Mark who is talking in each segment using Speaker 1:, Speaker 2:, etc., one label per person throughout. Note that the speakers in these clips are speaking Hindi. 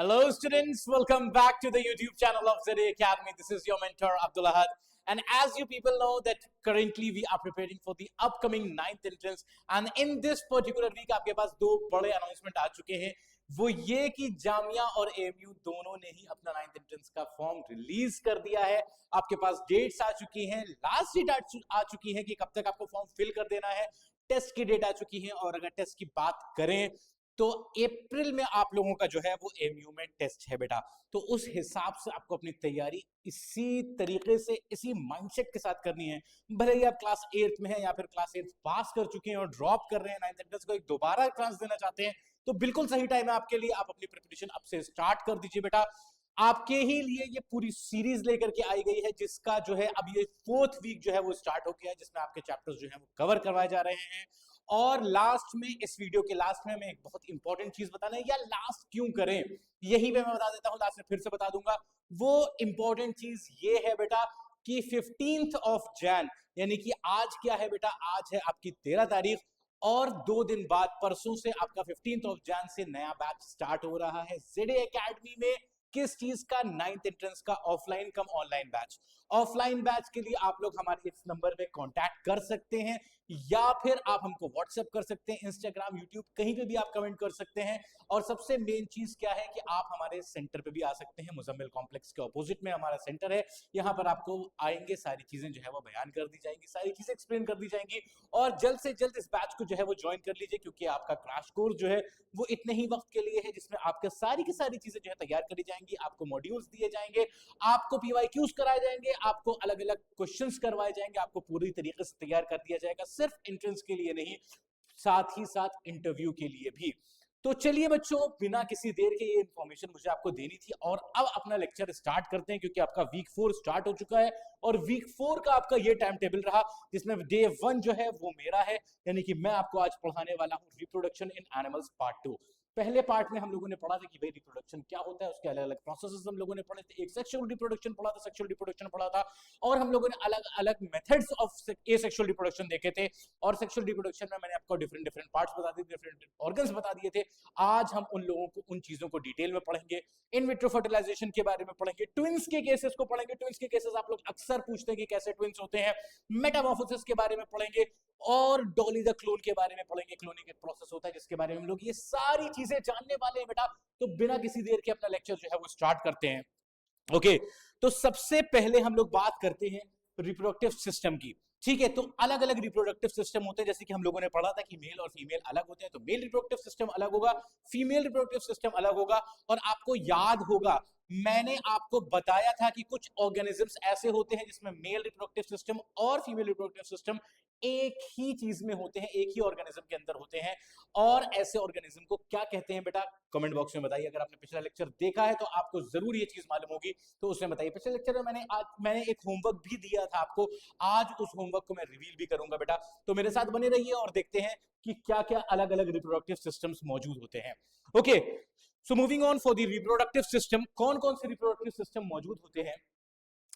Speaker 1: Hello, students. Welcome back to the YouTube channel of ZA Academy. This is your mentor, Abdul Ahad. And as you people know that currently we are preparing for the upcoming 9th entrance. And in this particular week, आपके पास दो बड़े announcement आ चुके हैं. वो ये कि जामिया और एएमयू दोनों ने ही अपना 9th एंट्रेंस का फॉर्म रिलीज कर दिया है. आपके पास डेट्स आ चुकी हैं, लास्ट डेट आ चुकी है कि कब तक आपको फॉर्म फिल कर देना है. टेस्ट की डेट आ चुकी है और अगर टेस्ट की बात करें तो अप्रैल में आप लोगों का जो है वो एमयू में टेस्ट है बेटा. तो उस हिसाब से आपको अपनी तैयारी इसी तरीके से इसी माइंडसेट के साथ करनी है. भले ही आप क्लास 8 में हैं या फिर क्लास 8 पास कर चुके हैं और ड्रॉप कर रहे हैं 9th एंट्रेंस को एक दोबारा चांस देना चाहते हैं तो बिल्कुल सही टाइम है आपके लिए. आप अपनी प्रिपरेशन अब से स्टार्ट कर दीजिए बेटा. आपके ही लिए ये पूरी सीरीज लेकर के आई गई है जिसका जो है अब ये 4th वीक जो है वो स्टार्ट हो गया है, जिसमें आपके चैप्टर्स जो है वो कवर करवाए जा रहे हैं. और लास्ट में, इस वीडियो के लास्ट में मैं एक बहुत इंपॉर्टेंट चीज बताना है, या लास्ट क्यों करें यही मैं बता देता हूं, लास्ट में फिर से बता दूंगा. वो इंपॉर्टेंट चीज ये है बेटा कि 15th ऑफ जैन यानी कि आज क्या है बेटा, आज है आपकी 13 तारीख और 2 दिन बाद परसों से आपका 15th ऑफ जैन से नया बैच स्टार्ट हो रहा है ZA एकेडमी में. किस चीज का? 9th एंट्रेंस का ऑफलाइन कम ऑनलाइन बैच. ऑफलाइन बैच के लिए आप लोग हमारे इस नंबर पे कांटेक्ट कर सकते हैं या फिर आप हमको व्हाट्सएप कर सकते हैं, इंस्टाग्राम, यूट्यूब कहीं पे भी आप कमेंट कर सकते हैं. और सबसे मेन चीज क्या है कि आप हमारे सेंटर पे भी आ सकते हैं. मुजम्मिल कॉम्प्लेक्स के ऑपोजिट में हमारा सेंटर है. यहाँ पर आपको आएंगे, सारी चीजें जो है वो बयान कर दी जाएंगी, सारी चीजें एक्सप्लेन कर दी जाएंगी. और जल्द से जल्द इस बैच को जो है वो ज्वाइन कर लीजिए क्योंकि आपका क्रैश कोर्स जो है वो इतने ही वक्त के लिए है जिसमें आपके सारी की सारी चीजें जो है तैयार करी जाएंगी. आपको मॉड्यूल्स दिए जाएंगे, आपको पीवाईक्यूज कराए जाएंगे, आपको अलग अलग क्वेश्चंस करवाए जाएंगे, आपको पूरी तरीके से तैयार कर दिया जाएगा, सिर्फ एंट्रेंस के लिए नहीं, साथ ही साथ इंटरव्यू के लिए भी. तो चलिए बच्चों, बिना किसी देर के ये इंफॉर्मेशन मुझे आपको देनी थी और अब अपना लेक्चर स्टार्ट करते हैं क्योंकि आपका वीक 4 स्टार्ट हो चुका है. और वीक 4 का आपका ये टाइम टेबल रहा जिसमें डे 1 जो है वो मेरा है, यानी कि मैं आपको आज पढ़ाने वाला हूँ रिप्रोडक्शन इन एनिमल्स पार्ट 2. पहले पार्ट में हम लोगों ने पढ़ा था कि भाई रिप्रोडक्शन क्या होता है, उसके अलग अलग प्रोसेसेस हम लोगों ने पढ़े थे. एक सेक्सुअल रिप्रोडक्शन पढ़ा था, सेक्सुअल रिप्रोडक्शन पढ़ा था, और हम लोगों ने अलग अलग मेथड्स ऑफ एसेक्सुअल रिप्रोडक्शन देखे थे. और सेक्सुअल रिप्रोडक्शन में मैंने आपको डिफरेंट डिफरेंट पार्ट्स बता दिए, डिफरेंट ऑर्गन्स बता दिए थे. आज हम उन लोगों को, उन चीजों को डिटेल में पढ़ेंगे. इन विट्रो फर्टिलाइजेशन के बारे में पढ़ेंगे, ट्विंस के केसेस को पढ़ेंगे. ट्विंस के केसेस आप लोग अक्सर पूछते हैं कि कैसे ट्विंस होते हैं. मेटामॉर्फोसिस के बारे में पढ़ेंगे और डॉली द क्लोन के बारे में पढ़ेंगे. क्लोनिंग एक प्रोसेस होता है जिसके बारे में हम लोग ये सारी चीजें जानने वाले हैं बेटा. तो बिना किसी देर के अपना लेक्चर जो है वो स्टार्ट करते हैं. ओके, तो सबसे पहले हम लोग बात करते हैं रिप्रोडक्टिव सिस्टम की. ठीक है, तो अलग अलग रिप्रोडक्टिव सिस्टम होते हैं, जैसे कि हम लोगों ने पढ़ा था कि मेल और फीमेल अलग होते हैं. तो मेल रिप्रोडक्टिव सिस्टम अलग होगा, फीमेल रिप्रोडक्टिव सिस्टम अलग होगा. और आपको याद होगा मैंने आपको बताया था कि कुछ ऑर्गेनिजम्स ऐसे होते हैं जिसमें मेल रिप्रोडक्टिव सिस्टम और फीमेल रिप्रोडक्टिव सिस्टम एक ही चीज में होते हैं, एक ही ऑर्गेनिज्म के अंदर होते हैं. और ऐसे ऑर्गेनिज्म को क्या कहते हैं बेटा, कमेंट बॉक्स में बताइए. अगर आपने पिछला लेक्चर देखा है तो आपको जरूर ये चीज मालूम होगी, तो उसमें बताइए. पिछले लेक्चर में मैंने एक होमवर्क भी दिया था आपको. आज उस होमवर्क को मैं रिवील भी करूंगा बेटा. तो मेरे साथ बने रहिए और देखते हैं कि क्या क्या अलग अलग रिप्रोडक्टिव सिस्टम्स मौजूद होते हैं. Okay, so moving on for the reproductive system. कौन कौन से रिप्रोडक्टिव सिस्टम मौजूद होते हैं,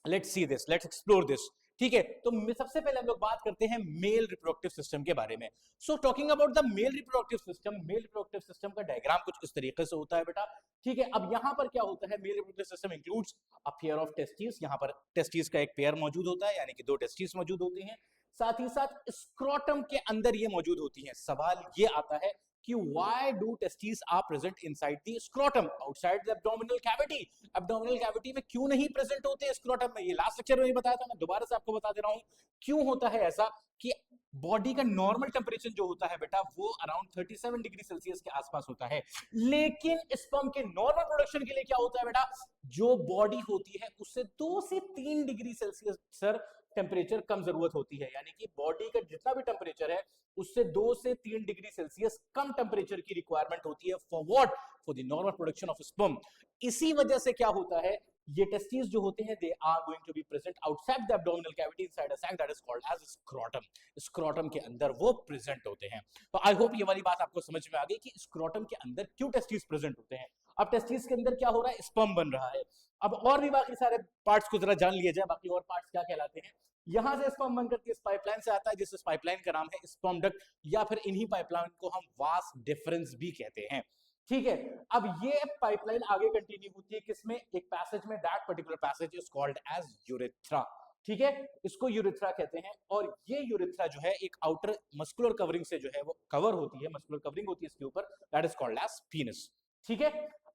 Speaker 1: let's see this, let's explore this. ठीक है, तो सबसे पहले हम लोग बात करते हैं मेल रिप्रोडक्टिव सिस्टम के बारे में. So talking about the male reproductive system, male reproductive system का डायग्राम कुछ इस तरीके से होता है बेटा. ठीक है, अब यहां पर क्या होता है, male reproductive system includes a pair of testis. यहां पर टेस्टिस का एक पेयर मौजूद होता है, यानी कि 2 टेस्टिस मौजूद होते हैं. साथ ही साथ स्क्रोटम के अंदर ये मौजूद होती है. सवाल ये आता है कि why do testes are present inside the scrotum outside the abdominal cavity. abdominal cavity में क्यों नहीं प्रेजेंट होते हैं स्क्रोटम में? ये लास्ट लेक्चर में ही बताया था, मैं दोबारा से आपको बता दे रहा हूं क्यों होता है ऐसा. कि बॉडी का नॉर्मल टेम्परेचर जो होता है बेटा वो अराउंड 37 डिग्री सेल्सियस के आसपास होता है. लेकिन स्पर्म के नॉर्मल प्रोडक्शन के लिए क्या होता है बेटा, जो बॉडी होती है उससे 2 से 3 डिग्री सेल्सियस सर टेम्परेचर कम जरूरत होती है. यानी कि बॉडी का जितना भी टेम्परेचर है उससे 2 से 3 डिग्री सेल्सियस कम टेम्परेचर की रिक्वायरमेंट होती है. For what? For the normal production of sperm. इसी वजह से क्या होता है, ये टेस्टिस जो होते हैं they are going to be present outside the abdominal cavity inside a sac that is called as scrotum. Scrotum के अंदर वो प्रेजेंट होते हैं. तो आई होप ये वाली बात आपको समझ में आ गई कि स्क्रोटम के अंदर क्यों टेस्टिस प्रेजेंट होते हैं. अब टेस्टिस के अंदर क्या हो रहा है, स्पर्म बन रहा है. अब और भी बाकी सारे पार्ट्स को जरा जान लिया जाए, बाकी और पार्ट्स क्या कहलाते हैं. यहां से स्पर्म बनकर के इस पाइपलाइन से आता है, जिस पाइपलाइन का नाम है स्पर्म डक्ट, या फिर इन्हीं पाइपलाइन को हम वास डिफरेंस भी कहते हैं. ठीक है, अब ये पाइपलाइन आगे कंटिन्यू होती है किसमें, एक पैसेज में, that particular passage is called as urethra. ठीक है, इसको यूरेथ्रा कहते हैं। और ये यूरेथ्रा जो है एक आउटर मस्कुलर कवरिंग से जो है वो कवर होती है, मस्कुलर कवरिंग होती है इसके ऊपर, that is called as penis. ठीक है,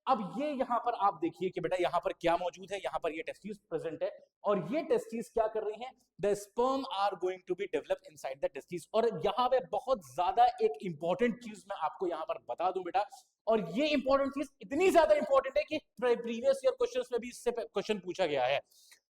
Speaker 1: अब ये यहां पर आप देखिए कि बेटा यहां पर क्या मौजूद है, यहां पर ये टेस्टिस प्रेजेंट है, और ये टेस्टिस क्या कर रही हैं, the sperm are going to be develop inside the testis. और यहां पे बहुत ज्यादा एक इंपॉर्टेंट चीज मैं आपको यहां पर बता दूं बेटा, और ये इंपॉर्टेंट चीज इतनी ज्यादा इंपॉर्टेंट है कि प्रीवियस ईयर क्वेश्चंस में भी इससे क्वेश्चन पूछा गया है।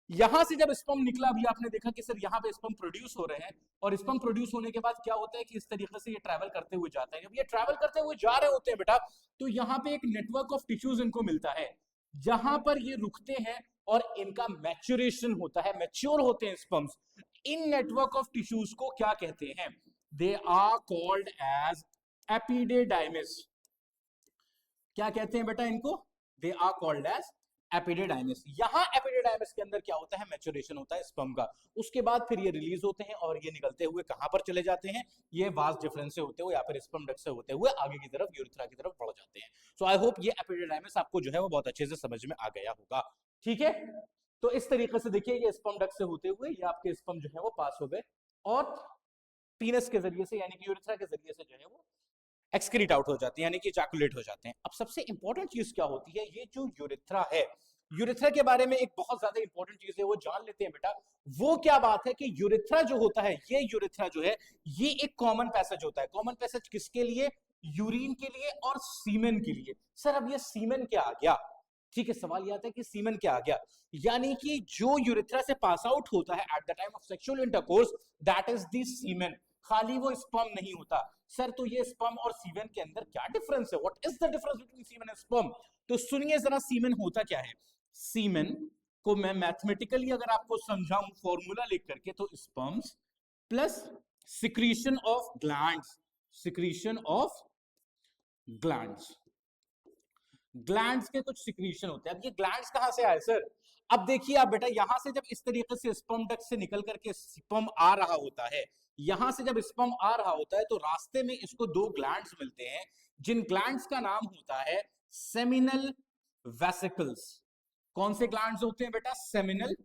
Speaker 1: यहां से जब स्पर्म निकला, अभी आपने देखा कि सर यहां पे स्पर्म प्रोड्यूस हो रहे हैं, और स्पर्म प्रोड्यूस होने के बाद क्या होता है कि इस तरीके से ये ट्रैवल करते हुए जाते हैं। जब ये ट्रैवल करते हुए जा रहे होते हैं बेटा, तो यहाँ पे एक नेटवर्क ऑफ टिश्यूज इनको मिलता है, जहां पर ये रुकते हैं और इनका मैच्योरेशन होता है, मैच्योर होते हैं sperms. In network of tissues को क्या कहते हैं, दे आर कॉल्ड एज एपिडेडाइमिस। क्या कहते हैं बेटा इनको, दे आर कॉल्ड एज एपिडेडाइमिस। यहां एपिडेडाइमिस के अंदर क्या होता है, मैच्योरेशन होता है स्पर्म का, उसके बाद फिर ये रिलीज होते हैं और ये निकलते हुए कहां पर चले जाते हैं, ये वास डिफरेंस से होते हुए या फिर स्पर्म डक्ट से होते हुए आगे की तरफ यूरेथ्रा की तरफ बढ़ जाते हैं। सो आई होप ये एपिडेडाइमिस आपको जो है वो बहुत अच्छे से समझ में आ गया होगा। ठीक है, तो इस तरीके से देखिए ये स्पर्म डक्ट से होते हुए ये आपके स्पर्म जो है वो पास हो गए और पीनस के जरिए से यानी कि यूरेथ्रा के जरिए से जो है वो एक्सक्रीट आउट हो जाते हैं, यानी कि इजैकुलेट हो जाते हैं। अब सबसे इंपॉर्टेंट चीज क्या होती है, ये जो यूरेथ्रा है, यूरेथ्रा के बारे में एक बहुत ज्यादा इंपॉर्टेंट चीज है वो जान लेते हैं बेटा। वो क्या बात है कि यूरेथ्रा जो होता है, ये यूरेथ्रा जो है ये एक कॉमन पैसेज होता है। कॉमन पैसेज किसके लिए, यूरिन के लिए और सीमेन के लिए। सर अब ये सीमेन क्या आ गया, ठीक है, सवाल ये आता है कि सीमेन क्या आ गया, यानी कि जो यूरेथ्रा से पास आउट होता है at the time of sexual intercourse, that is the semen, खाली वो स्पर्म नहीं होता। सर तो ये स्पर्म और सीमेन के अंदर क्या डिफरेंस है, what is the difference between semen and sperm. तो सुनिए जरा सीमेन होता क्या है। सीमेन को मैं मैथमेटिकली अगर आपको समझाऊं फॉर्मूला लिख करके, तो sperms plus secretion of glands, secretion of glands, glands के कुछ सिक्रीशन होते हैं। अब ये ग्लैंड्स कहां से आए सर, अब देखिए आप बेटा, यहां से जब इस तरीके से स्पर्म डक्ट से निकल करके स्पर्म आ रहा होता है, यहां से जब स्पर्म आ रहा होता है तो रास्ते में इसको दो ग्लैंड्स मिलते हैं, जिन ग्लैंड्स का नाम होता है सेमिनल वेसिकल्स। कौन से ग्लैंड्स होते हैं बेटा, सेमिनल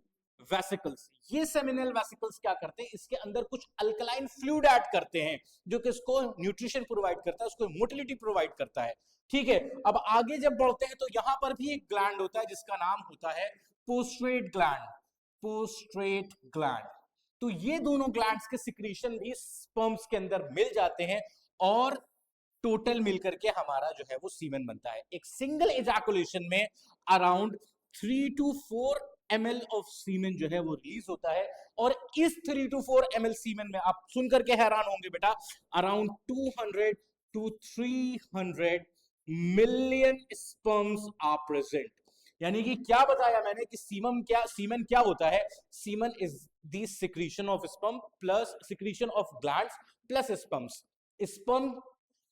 Speaker 1: वेसिकल्स। ये सेमिनल वेसिकल्स क्या करते हैं, इसके अंदर कुछ अल्कलाइन फ्लूइड ऐड करते हैं, जो कि इसको न्यूट्रिशन प्रोवाइड करता है, उसको मोटिलिटी प्रोवाइड करता है। ठीक है, अब आगे जब बढ़ते हैं तो यहां पर भी एक ग्लैंड होता है जिसका नाम होता है पोस्ट्रेट ग्लैंड, पोस्ट्रेट ग्लैंड। तो ये दोनों ग्लैंड्स के सिक्रीशन भी स्पर्म्स के अंदर मिल जाते हैं और टोटल मिलकर के हमारा जो है वो सीमेन बनता है। एक सिंगल इजैकुलेशन में अराउंड 3 to 4 ml ऑफ सीमेन जो है वो रिलीज होता है, और इस 3 to 4 ml सीमेन में आप सुन करके हैरान होंगे बेटा, around 200 to 300 million sperms are present. यानी कि क्या बताया मैंने कि सीमेन क्या होता है, semen is the secretion of sperm plus secretion of glands plus sperms. Sperm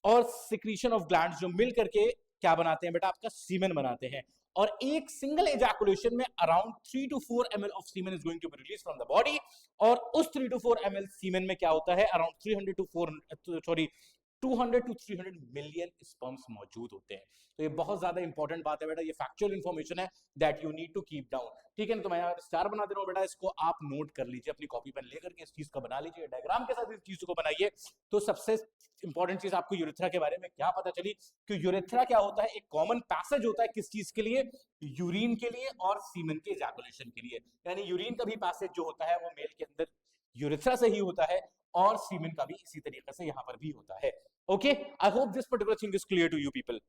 Speaker 1: और सिक्रीशन ऑफ ग्लैंड्स जो मिल करके क्या बनाते हैं बेटा, आपका सीमेन बनाते हैं। और एक सिंगल एजैकुलेशन में around 3 to 4 ml of semen is going to be release from the body, और उस 3 to 4 ml सीमेन में क्या होता है, अराउंड 200 to 300 मिलियन स्पर्म्स मौजूद होते हैं। तो ये बहुत ज्यादा इंपॉर्टेंट बात है बेटा, ये फैक्चुअल इंफॉर्मेशन है that you need to keep down. ठीक है ना, तो मैं स्टार बना दे रहा हूं बेटा, इसको आप नोट कर लीजिए, अपनी कॉपी पेन लेकर के इस चीज को बना लीजिए, डायग्राम के साथ इस चीज को बनाइए। तो सबसे इंपॉर्टेंट चीज आपको यूरेथ्रा के बारे में क्या पता चली, कि यूरेथ्रा क्या होता है, एक कॉमन पैसेज होता है किस चीज के लिए, यूरिन के लिए और सीमेन के इजैकुलेशन के लिए। यानी यूरिन का भी पैसेज जो होता है वो मेल के अंदर यूरेथ्रा से ही होता है, और सीमेन का भी इसी तरीके से यहां पर भी होता है। Okay, I hope this particular thing is clear to you people.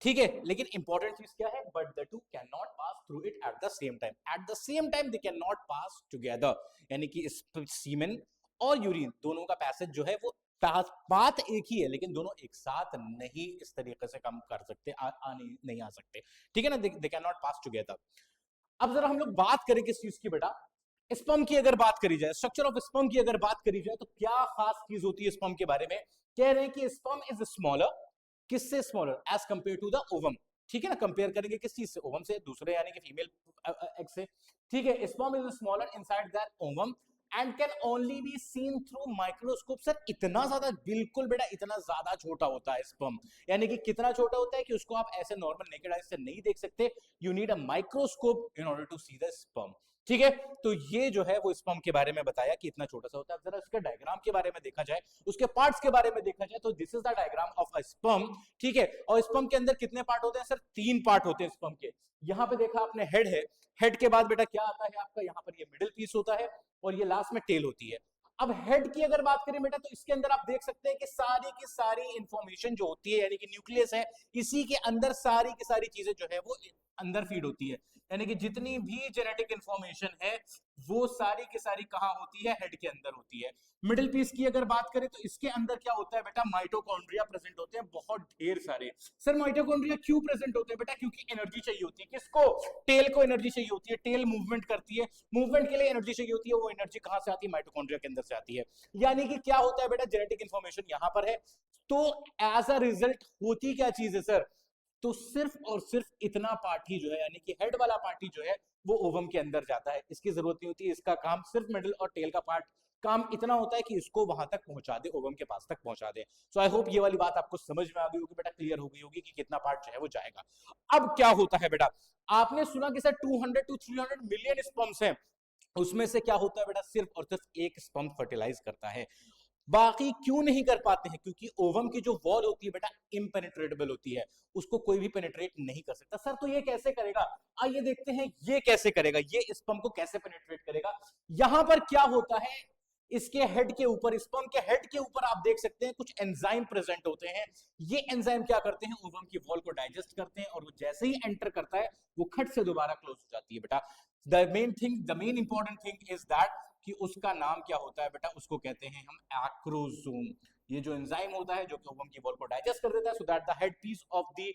Speaker 1: ठीक है, लेकिन इंपॉर्टेंट चीज क्या है, but the two can not pass through it at the same time, at the same time they can not pass together. यानी कि सीमेन और यूरिन दोनों का पैसेज जो है वो बात एक ही है, लेकिन दोनों एक साथ नहीं इस तरीके से काम कर सकते, नहीं आ सकते। ठीक है ना, दे कैन नॉट पास टुगेदर। अब जरा हम लोग बात करें किस चीज की बेटा, स्पर्म की अगर बात करी जाए, स्ट्रक्चर ऑफ स्पर्म की अगर बात करी जाए, तो क्या खास चीज होती है स्पर्म के बारे में। कह रहे हैं कि स्पर्म इज स्मॉलर, किससे smaller, as compare to the ovum. ठीक है ना, कंपेयर करेंगे किस चीज से, ओवम से, दूसरे यानी कि फीमेल एग से। ठीक है, sperm is smaller inside that ovum and can only be seen through microscope. Sir इतना ज्यादा, बिल्कुल बेटा इतना ज्यादा छोटा होता है स्पर्म। यानी कि कितना छोटा होता है कि उसको आप ऐसे नॉर्मल नेकेड आईज से नहीं देख सकते, you need a microscope in order to see the sperm. ठीक है, तो ये जो है वो स्पर्म के बारे में बताया कि इतना छोटा सा होता है। जरा इसके डायग्राम के बारे में देखा जाए, उसके पार्ट्स के बारे में देखा जाए, तो this is the diagram of a sperm. ठीक है, और स्पर्म के अंदर कितने पार्ट होते हैं सर? 3 पार्ट होते हैं स्पर्म के। यहाँ पे देखा आपने हेड है, हेड के बाद बेटा क्या आता है आपका, यहाँ पर ये मिडिल पीस होता है और ये लास्ट में टेल होती है। अब हेड की अगर बात करें बेटा, तो इसके अंदर आप देख सकते हैं कि सारी की सारी इंफॉर्मेशन जो होती है, यानी कि न्यूक्लियस है, इसी के अंदर सारी की सारी चीजें जो है वो अंदर फीड होती है। यानी कि जितनी भी जेनेटिक इंफॉर्मेशन है वो सारी की सारी कहाँ होती है? हेड के अंदर होती है। मिडिल पीस की अगर बात करें तो इसके अंदर क्या होता है बेटा? माइटोकॉन्ड्रिया प्रेजेंट होते हैं, बहुत ढेर सारे। सर माइटोकॉन्ड्रिया क्यों प्रेजेंट होते हैं बेटा? क्योंकि एनर्जी चाहिए होती है। किसको? टेल को एनर्जी चाहिए होती है। टेल मूवमेंट करती है, मूवमेंट के लिए एनर्जी चाहिए होती है। वो एनर्जी कहां से आती है? माइटोकॉन्ड्रिया के अंदर से आती है। यानी कि क्या होता है बेटा? जेनेटिक इंफॉर्मेशन यहां पर है, तो एज अ रिजल्ट होती क्या चीज है सर? तो सिर्फ और सिर्फ इतना पार्ट ही जो है, यानी कि हेड वाला पार्ट ही जो है वो ओवम के अंदर जाता है। इसकी जरूरत नहीं होती है, इसका काम सिर्फ मिडिल और टेल का पार्ट काम इतना होता है कि इसको वहां तक पहुंचा दे, ओवम के पास तक पहुंचा दे। सो आई होप ये वाली बात आपको समझ में आ गई होगी बेटा, क्लियर हो गई होगी कि कितना पार्ट जो है वो जाएगा। अब क्या होता है बेटा? आपने सुना कि सर 200 टू 300 मिलियन स्पर्म्स हैं, उसमें से क्या होता है बेटा? सिर्फ और सिर्फ एक स्पर्म फर्टिलाइज करता है। बाकी क्यों नहीं कर पाते हैं? क्योंकि ओवम की जो वॉल होती है बेटा इम्पेनेट्रेटेबल होती है, उसको कोई भी पेनेट्रेट नहीं कर सकता। सर तो ये कैसे करेगा? आइए देखते हैं ये कैसे करेगा, ये स्पर्म को कैसे पेनेट्रेट करेगा। यहां पर क्या होता है, इसके हेड के ऊपर, स्पर्म के हेड के ऊपर आप देख सकते हैं कुछ एंजाइम प्रेजेंट होते हैं। ये एंजाइम क्या करते हैं? ओवम की वॉल को डाइजेस्ट करते हैं, और वो जैसे ही एंटर करता है वो खट से दोबारा क्लोज हो जाती है बेटा। The main important thing is that कि उसका नाम क्या होता है बेटा? उसको कहते हैं हम एक्रोसोम। ये जो एंजाइम होता है जो कि ओवम की वॉल को डाइजेस्ट कर देता है, so that the head piece of the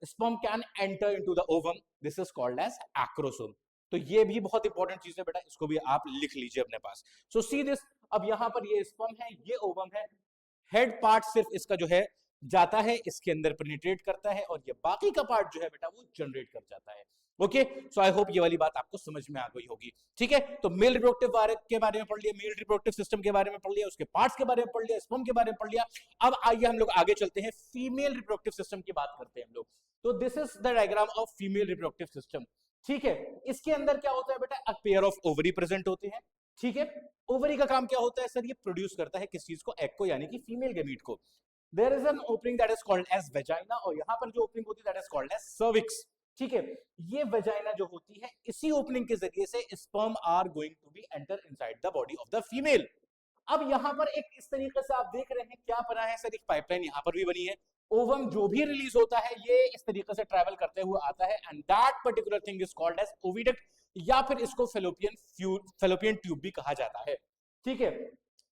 Speaker 1: sperm can enter into the ovum, this is called as acrosome। तो ये भी बहुत इंपॉर्टेंट चीज है बेटा, इसको भी आप लिख लीजिए अपने पास। सो सी दिस, अब यहां पर ये स्पर्म है, ये ओवम है, हेड पार्ट सिर्फ इसका जो है जाता है, इसके अंदर पेनिट्रेट करता है, और ये बाकी का पार्ट जो है बेटा वो जनरेट कर जाता है। ओके, सो आई होप ये वाली बात आपको समझ में आ गई होगी। ठीक है, तो मेल रिप्रोडक्टिव के बारे में पढ़ लिया, मेल रिप्रोडक्टिव सिस्टम के बारे में पढ़ लिया, उसके पार्ट्स के बारे में पढ़ लिया, स्पर्म के बारे में पढ़ लिया। अब आइए हम लोग आगे चलते हैं, फीमेल रिप्रोडक्टिव सिस्टम की बात करते हैं हम लोग। तो this is the diagram of female reproductive system. ठीक है, इसके अंदर क्या होता है बेटा? A pair of ovary present होते हैं। ठीक है, ओवरी का काम क्या होता है सर? ये प्रोड्यूस करता है किस चीज को? एग को, यानी कि फीमेल गैमीट को। There is an opening that is called as vagina, और यहां पर जो ओपनिंग होती है that is called as cervix. ठीक है, ये वेजाइना जो होती है, इसी ओपनिंग के जरिए से sperm are going to be enter inside the body of the female. अब यहां पर एक इस तरीके से आप देख रहे हैं क्या बना है सर? एक पाइपलाइन यहां पर भी बनी है। ओवम जो भी रिलीज होता है ये इस तरीके से ट्रैवल करते हुए आता है, and that particular thing is called as oviduct, या फिर इसको फेलोपियन ट्यूब भी कहा जाता है। ठीक है,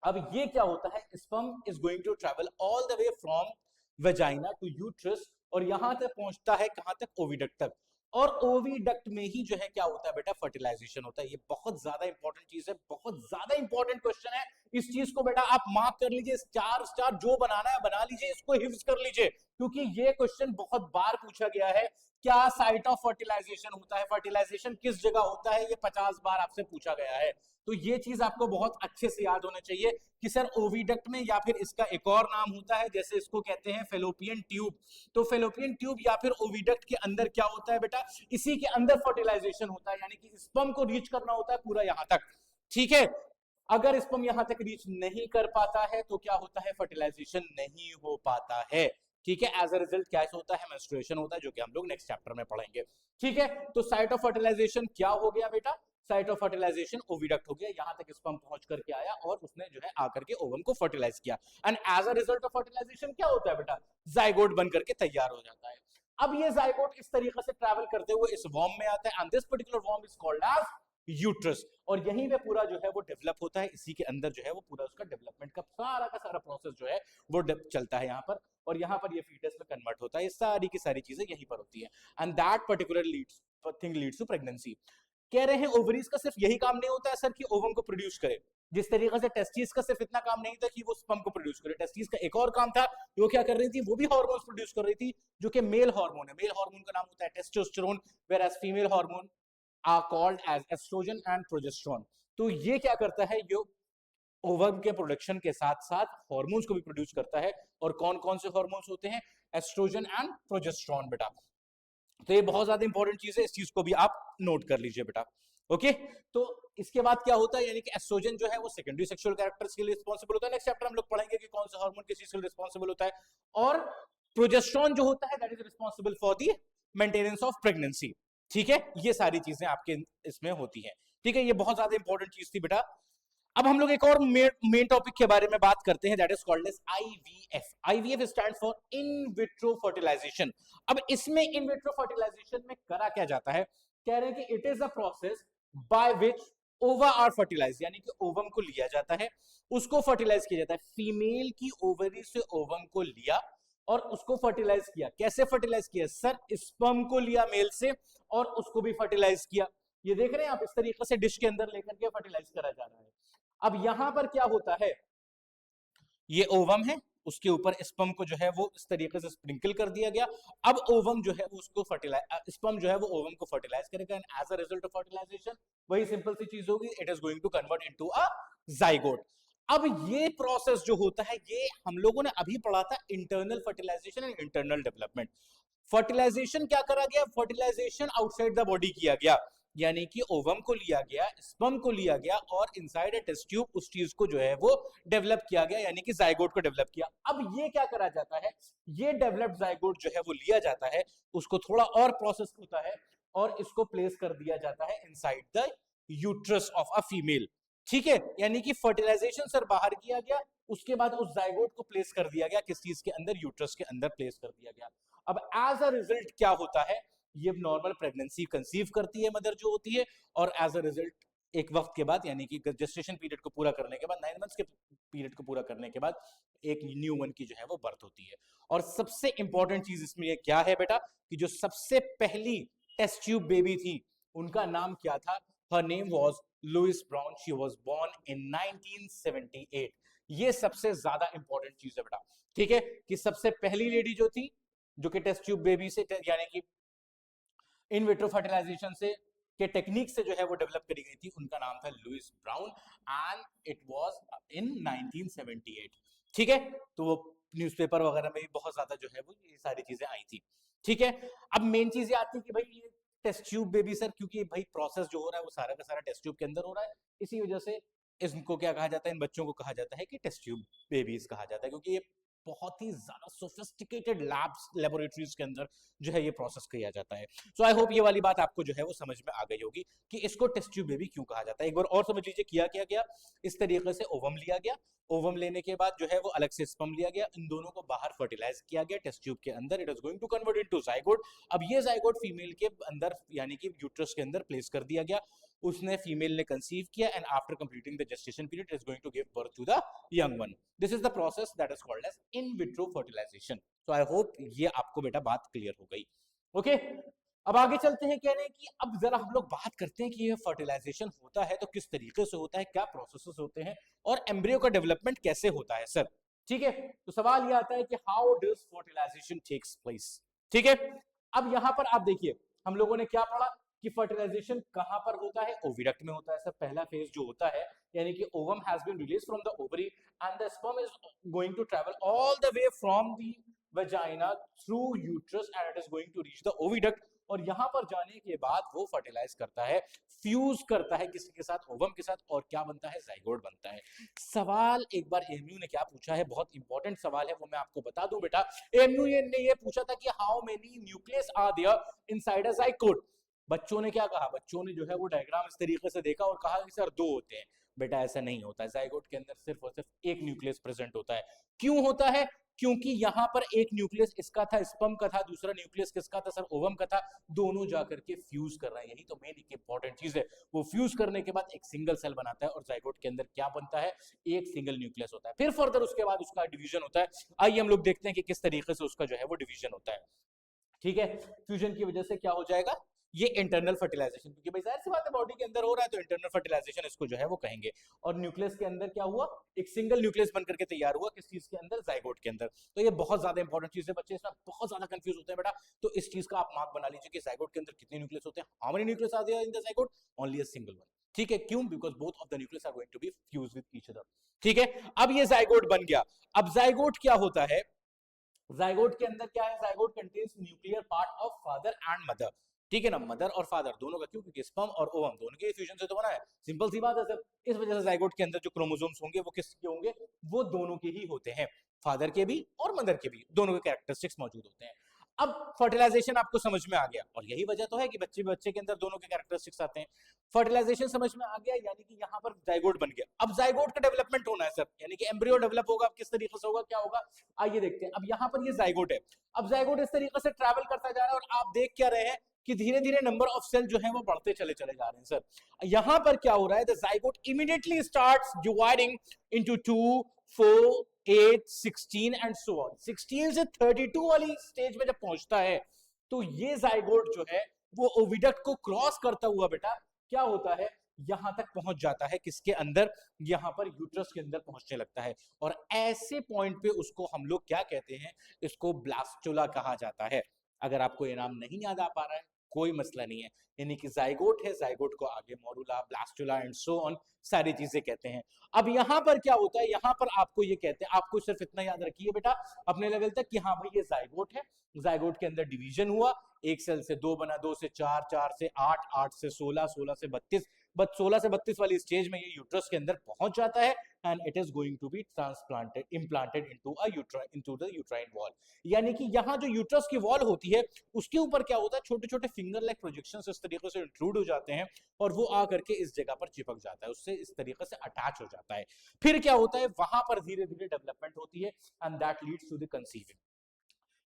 Speaker 1: अब ये क्या होता है? Sperm is going to travel all the way from vagina to uterus, और यहां तक पहुंचता है कहां तक? ओविडक्ट तक। और ओविडक्ट में ही जो है क्या होता है बेटा? फर्टिलाइजेशन होता है। ये बहुत ज्यादा इंपॉर्टेंट चीज है, बहुत ज्यादा इंपॉर्टेंट क्वेश्चन है। इस चीज को बेटा आप मार्क कर लीजिए, स्टार स्टार जो बनाना है बना लीजिए, इसको हिफ्ज कर लीजिए, क्योंकि ये क्वेश्चन बहुत बार पूछा गया है। क्या साइट ऑफ फर्टिलाइजेशन होता है? फर्टिलाइजेशन किस जगह होता है? ये 50 बार आपसे पूछा गया है। तो ये चीज आपको बहुत अच्छे से याद होना चाहिए कि सर ओविडक्ट में, या फिर इसका एक और नाम होता है, जैसे इसको कहते हैं फेलोपियन ट्यूब। तो फेलोपियन ट्यूब या फिर ओविडक्ट के अंदर क्या होता है बेटा? इसी के अंदर फर्टिलाइजेशन होता है, यानी कि स्पर्म को रीच करना होता है पूरा यहां तक। ठीक है, अगर स्पर्म यहां तक रीच नहीं कर पाता है तो क्या होता है? फर्टिलाइजेशन नहीं हो पाता है। ठीक है, एज अ रिजल्ट क्या होता है? मेंस्ट्रुएशन होता है, जो कि हम लोग नेक्स्ट चैप्टर में पढ़ेंगे। ठीक है, तो साइट ऑफ फर्टिलाइजेशन क्या हो गया बेटा? साइट ऑफ फर्टिलाइजेशन ओविडक्ट हो गया, यहां तक स्पर्म पहुंच करके आया और उसने जो है आकर के ओवम को फर्टिलाइज किया, and as a result of fertilisation क्या होता है बेटा? जाइगोट बन करके तैयार हो जाता है। अब ये जाइगोट इस तरीके से ट्रैवल करते हुए इस वॉर्म में आता है, एंड दिस पर्टिकुलर वॉर्म इज कॉल्ड एज यूट्रस, और यहीं पे पूरा जो है वो डेवलप होता है। इसी के अंदर जो है वो पूरा उसका डेवलपमेंट का सारा प्रोसेस जो है वो चलता है यहाँ पर, और यहाँ पर ये फीटस में कन्वर्ट होता है। ये सारी की सारी चीजें यहीं पर होती है, and that particular thing leads to pregnancy. कह रहे हैं ओवरीज का सिर्फ यही काम नहीं होता है सर कि ओवम को प्रोड्यूस करे, जिस तरीके से टेस्टिस का सिर्फ इतना काम नहीं था कि वो स्पर्म को प्रोड्यूस करे। टेस्टिस का एक और काम था, वो क्या कर रही थी? वो भी हार्मोन्स प्रोड्यूस कर रही थी, जो कि मेल हार्मोन है। मेल हार्मोन का नाम होता है testosterone, whereas female hormone are called as estrogen and progesterone। तो ये क्या करता है, ये ओवम के प्रोडक्शन के साथ साथ हार्मोन्स को भी प्रोड्यूस करता है। और कौन कौन से हार्मोन्स होते हैं, एस्ट्रोजन एंड प्रोजेस्टेरोन बेटा। तो ये बहुत ज्यादा इंपॉर्टेंट चीज है, इस चीज को भी आप नोट कर लीजिए बेटा। ओके, तो इसके बाद क्या होता है, यानी कि एस्ट्रोजन जो है वो सेकेंडरी सेक्सुअल कैरेक्टर्स के लिए रिस्पॉन्सिबल होता है। नेक्स्ट चैप्टर हम लोग पढ़ेंगे कि कौन सा हार्मोन किस चीज के लिए रिस्पॉन्सिबल होता है। और प्रोजेस्टेरोन जो होता है that is responsible for the maintenance of pregnancy. ठीक है, ये सारी चीजें आपके इसमें होती हैं। ठीक है, ये बहुत ज्यादा इंपॉर्टेंट चीज थी बेटा। अब हम लोग एक और मेन टॉपिक के बारे में बात करते हैं, that is called as IVF. IVF stands for in vitro fertilisation. अब इसमें इन विट्रो फर्टिलाइजेशन में करा क्या जाता है, कह रहे हैं कि it is a process by which ओवा आर फर्टिलाइज, यानी कि ओवम को लिया जाता है, उसको फर्टिलाइज किया जाता है। फीमेल की ओवरी से ओवम को लिया और उसको फर्टिलाइज किया। कैसे फर्टिलाइज किया सर, स्पर्म को लिया मेल से और उसको भी फर्टिलाइज किया। ये देख रहे हैं आप, इस तरीके से डिश के अंदर लेकर के फर्टिलाइज करा जा रहा है। अब यहां पर क्या होता है, ये ओवम है, उसके ऊपर स्पर्म को जो है वो इस तरीके से स्प्रिंकल कर दिया गया। अब ओवम जो है वो उसको फर्टिलाइज, स्पर्म जो है वो ओवम को फर्टिलाइज करेगा, and as a result of fertilisation वही सिंपल सी चीज होगी, it is going to convert into a zygote. अब ये प्रोसेस जो होता है, ये हम लोगों ने अभी पढ़ा था, internal fertilisation and internal development. Fertilisation क्या करा गया, फर्टिलाइजेशन आउटसाइड द बॉडी किया गया, यानी कि ओवम को लिया गया, स्पर्म को लिया गया और इनसाइड ए टेस्ट ट्यूब उस चीज को जो है वो डेवलप किया गया, यानी कि जाइगोट को डेवलप किया। अब ये क्या करा जाता है, ये डेवलप्ड जाइगोट जो है वो लिया जाता है, उसको थोड़ा और प्रोसेस होता है और इसको प्लेस कर दिया जाता है inside the uterus of a female. ठीक है, यानी कि फर्टिलाइजेशन सर बाहर किया गया, उसके बाद उस जाइगोट को प्लेस कर दिया गया किस चीज के अंदर, यूट्रस के अंदर प्लेस कर दिया गया। अब एज अ रिजल्ट क्या होता है, ये नॉर्मल प्रेगनेंसी कंसीव करती है मदर जो होती है, और एज अ रिजल्ट एक वक्त के बाद, यानी कि जेस्टेशन पीरियड को पूरा करने के बाद, 9 मंथ्स के पीरियड को पूरा करने के बाद एक न्यू वन की जो है वो बर्थ होती है। और सबसे इंपॉर्टेंट चीज इसमें ये क्या है बेटा, कि जो सबसे पहली टेस्ट ट्यूब बेबी थी उनका नाम क्या था, her name was Louise Brown, she was born in 1978। ये सबसे ज्यादा इंपॉर्टेंट चीज है बेटा। ठीक है, कि सबसे पहली लेडी जो थी, जो कि टेस्ट ट्यूब बेबी से, यानी कि इन विट्रो फर्टिलाइजेशन से के टेक्निक से जो है वो डेवलप करी गई थी, उनका नाम था Louise Brown, and it was in 1978। ठीक है, तो वो न्यूज़पेपर वगैरह में भी बहुत ज्यादा जो है वो ये सारी चीजें आई थी। ठीक है, अब मेन चीज ये आती है कि भाई ये टेस्ट ट्यूब बेबी सर, क्योंकि भाई प्रोसेस जो हो रहा है वो सारा का सारा टेस्ट ट्यूब के अंदर हो रहा है, इसी वजह से इनको क्या कहा जाता है, इन बच्चों को कहा जाता है कि टेस्ट ट्यूब बेबीज कहा जाता है, क्योंकि ये बहुत ही ज्यादा सोफिस्टिकेटेड लैब्स लेबोरेटरीज के अंदर जो है ये प्रोसेस किया जाता है। सो आई होप ये वाली बात आपको जो है वो समझ में आ गई होगी कि इसको टेस्ट ट्यूब बेबी क्यों कहा जाता है। एक बार और समझ लीजिए किया क्या गया, इस तरीके से ओवम लिया गया, ओवम लेने के बाद जो है वो अलग से स्पर्म लिया गया, इन दोनों को बाहर फर्टिलाइज किया गया टेस्ट ट्यूब के अंदर, it is going to convert into zygote. अब ये जाइगोट फीमेल के अंदर, यानी कि यूट्रस के अंदर प्लेस कर दिया गया, उसने फीमेल ने कंसीव किया, and after completing the gestation period is going to give birth to the young one. This is the process that is called as in vitro fertilisation. So I hope ये आपको बेटा बात क्लियर हो गई। ओके, अब आगे चलते हैं, कह रहे हैं कि अब जरा हम लोग बात करते हैं कि ये फर्टिलाइजेशन होता है तो किस तरीके से होता है, क्या प्रोसेसेस होते हैं, और एम्ब्रियो का डेवलपमेंट कैसे होता है सर। ठीक है, तो सवाल ये आता है कि how does fertilisation takes place. ठीक है, अब यहां पर आप देखिए, हम लोगों ने क्या पढ़ा कि फर्टिलाइजेशन कहां पर होता है, ओविडक्ट में होता है सर। पहला फेज जो होता है, यानी कि ovum has been released from the ovary and the sperm is going to travel all the way from the vagina through uterus and it is going to reach the oviduct, और यहां पर जाने के बाद वो फर्टिलाइज करता है, फ्यूज करता है किसी के साथ, ओवम के साथ, और क्या बनता है, जाइगोट बनता है। सवाल एक बार एएमयू ने क्या पूछा है, बहुत इंपॉर्टेंट सवाल है, वो मैं आपको बता दूं बेटा। एएमयू ने ये पूछा था कि how many nucleus are there inside a zygote. बच्चों ने क्या कहा, बच्चों ने जो है वो डायग्राम इस तरीके से देखा और कहा कि सर 2 होते हैं। बेटा ऐसा नहीं होता है, जाइगोट के अंदर सिर्फ और सिर्फ एक न्यूक्लियस प्रेजेंट होता है। क्यों होता है, क्योंकि यहां पर एक न्यूक्लियस इसका था, स्पर्म का था, दूसरा न्यूक्लियस किसका था सर, ओवम का था, दोनों जाकर के फ्यूज कर रहा है। यही तो मेन इंपॉर्टेंट चीज है। वो फ्यूज करने के बाद एक सिंगल सेल बनाता है, और जाइगोट के अंदर क्या बनता है, एक सिंगल न्यूक्लियस होता है। फिर फर्दर उसके बाद उसका डिवीजन होता है। आइए हम लोग देखते हैं कि किस तरीके से उसका जो है वो डिवीजन होता है। ठीक है, फ्यूजन की वजह से क्या हो जाएगा, ये इंटरनल फर्टिलाइजेशन, क्योंकि भाई जाहिर सी बात है बॉडी के अंदर हो रहा है, तो इंटरनल फर्टिलाइजेशन इसको जो है वो कहेंगे। और न्यूक्लियस के अंदर क्या हुआ, एक सिंगल न्यूक्लियस बनकर के तैयार हुआ, किस चीज के अंदर, जाइगोट के अंदर। तो ये बहुत ज्यादा इंपॉर्टेंट चीज है, बच्चे इसमें बहुत ज्यादा कंफ्यूज होते हैं बेटा। तो इस चीज का आप मार्क बना लीजिए कि जाइगोट के अंदर कितने न्यूक्लियस होते हैं, how many nucleus are there in the zygote, only a single one. ठीक है, क्यों? Because both of the nucleus are going to be fuse with each other. ठीक है, अब ये जाइगोट बन गया। अब जाइगोट क्या होता है? जाइगोट के अंदर क्या है? Zygote contains nuclear part of father and mother. ठीक है ना, मदर और फादर दोनों का, क्यों? क्योंकि स्पर्म और ओवम दोनों के फ्यूजन से तो बना है, सिंपल सी बात है सर। इस वजह से जाइगोट के अंदर जो क्रोमोसोम्स होंगे वो किसके होंगे? वो दोनों के ही होते हैं, फादर के भी और मदर के भी, दोनों के कैरेक्टरिस्टिक्स मौजूद होते हैं। अब फर्टिलाइजेशन आपको समझ में आ गया, और यही वजह तो है कि बच्चे बच्चे के अंदर दोनों के कैरेक्टरिस्टिक्स आते हैं। फर्टिलाइजेशन समझ में आ गया, यानी कि यहाँ पर जाइगोट बन गया। अब जाइगोट का डेवलपमेंट होना है सर, यानी कि एम्ब्रियो डेवलप होगा। किस तरीके से होगा, क्या होगा, आइए देखते हैं। अब यहाँ पर ये जाइगोट है, अब जाइगोट इस तरीके से ट्रैवल करता जा रहा है, और आप देख क्या रहे हैं कि धीरे धीरे नंबर ऑफ सेल जो है वो बढ़ते चले चले जा रहे हैं सर। यहाँ पर क्या हो रहा है? The zygote immediately starts dividing into 2, 4, 8, 16 and so on. 16 से 32 वाली स्टेज में जब पहुंचता है, तो ये जाइगोट जो है वो ओविडक्ट को क्रॉस करता हुआ बेटा क्या होता है, यहां तक पहुंच जाता है। किसके अंदर? यहां पर यूट्रस के अंदर पहुंचने लगता है, और ऐसे पॉइंट पे उसको हम लोग क्या कहते हैं? इसको ब्लास्टुला कहा जाता है। अगर आपको ये नाम नहीं याद आ पा रहा है, कोई मसला नहीं है, यानी कि जाइगोट है, जाइगोट को आगे morula, blastula and so on सारी चीजें कहते हैं। अब यहां पर क्या होता है? यहां पर आपको ये कहते हैं, आपको सिर्फ इतना याद रखिए बेटा अपने लेवल तक कि हाँ भाई ये जाइगोट है, जाइगोट के अंदर डिवीजन हुआ, एक सेल से दो बना, दो से चार, चार से आठ, आठ से 16, 16 से 32, बट 16 से 32 वाली स्टेज में ये यूट्रस के अंदर पहुंच जाता है, and it is going to be transplanted, implanted into the uterine wall. यानी कि यहाँ जो यूट्रस की वॉल होती है उसके ऊपर क्या होता है? छोटे छोटे फिंगर लाइक प्रोजेक्शंस इस तरीके से इंक्लूड हो जाते हैं, और वो आकर के इस जगह पर चिपक जाता है, उससे इस तरीके से अटैच हो जाता है। फिर क्या होता है? वहां पर धीरे धीरे डेवलपमेंट होती है, and that leads to the conceiving.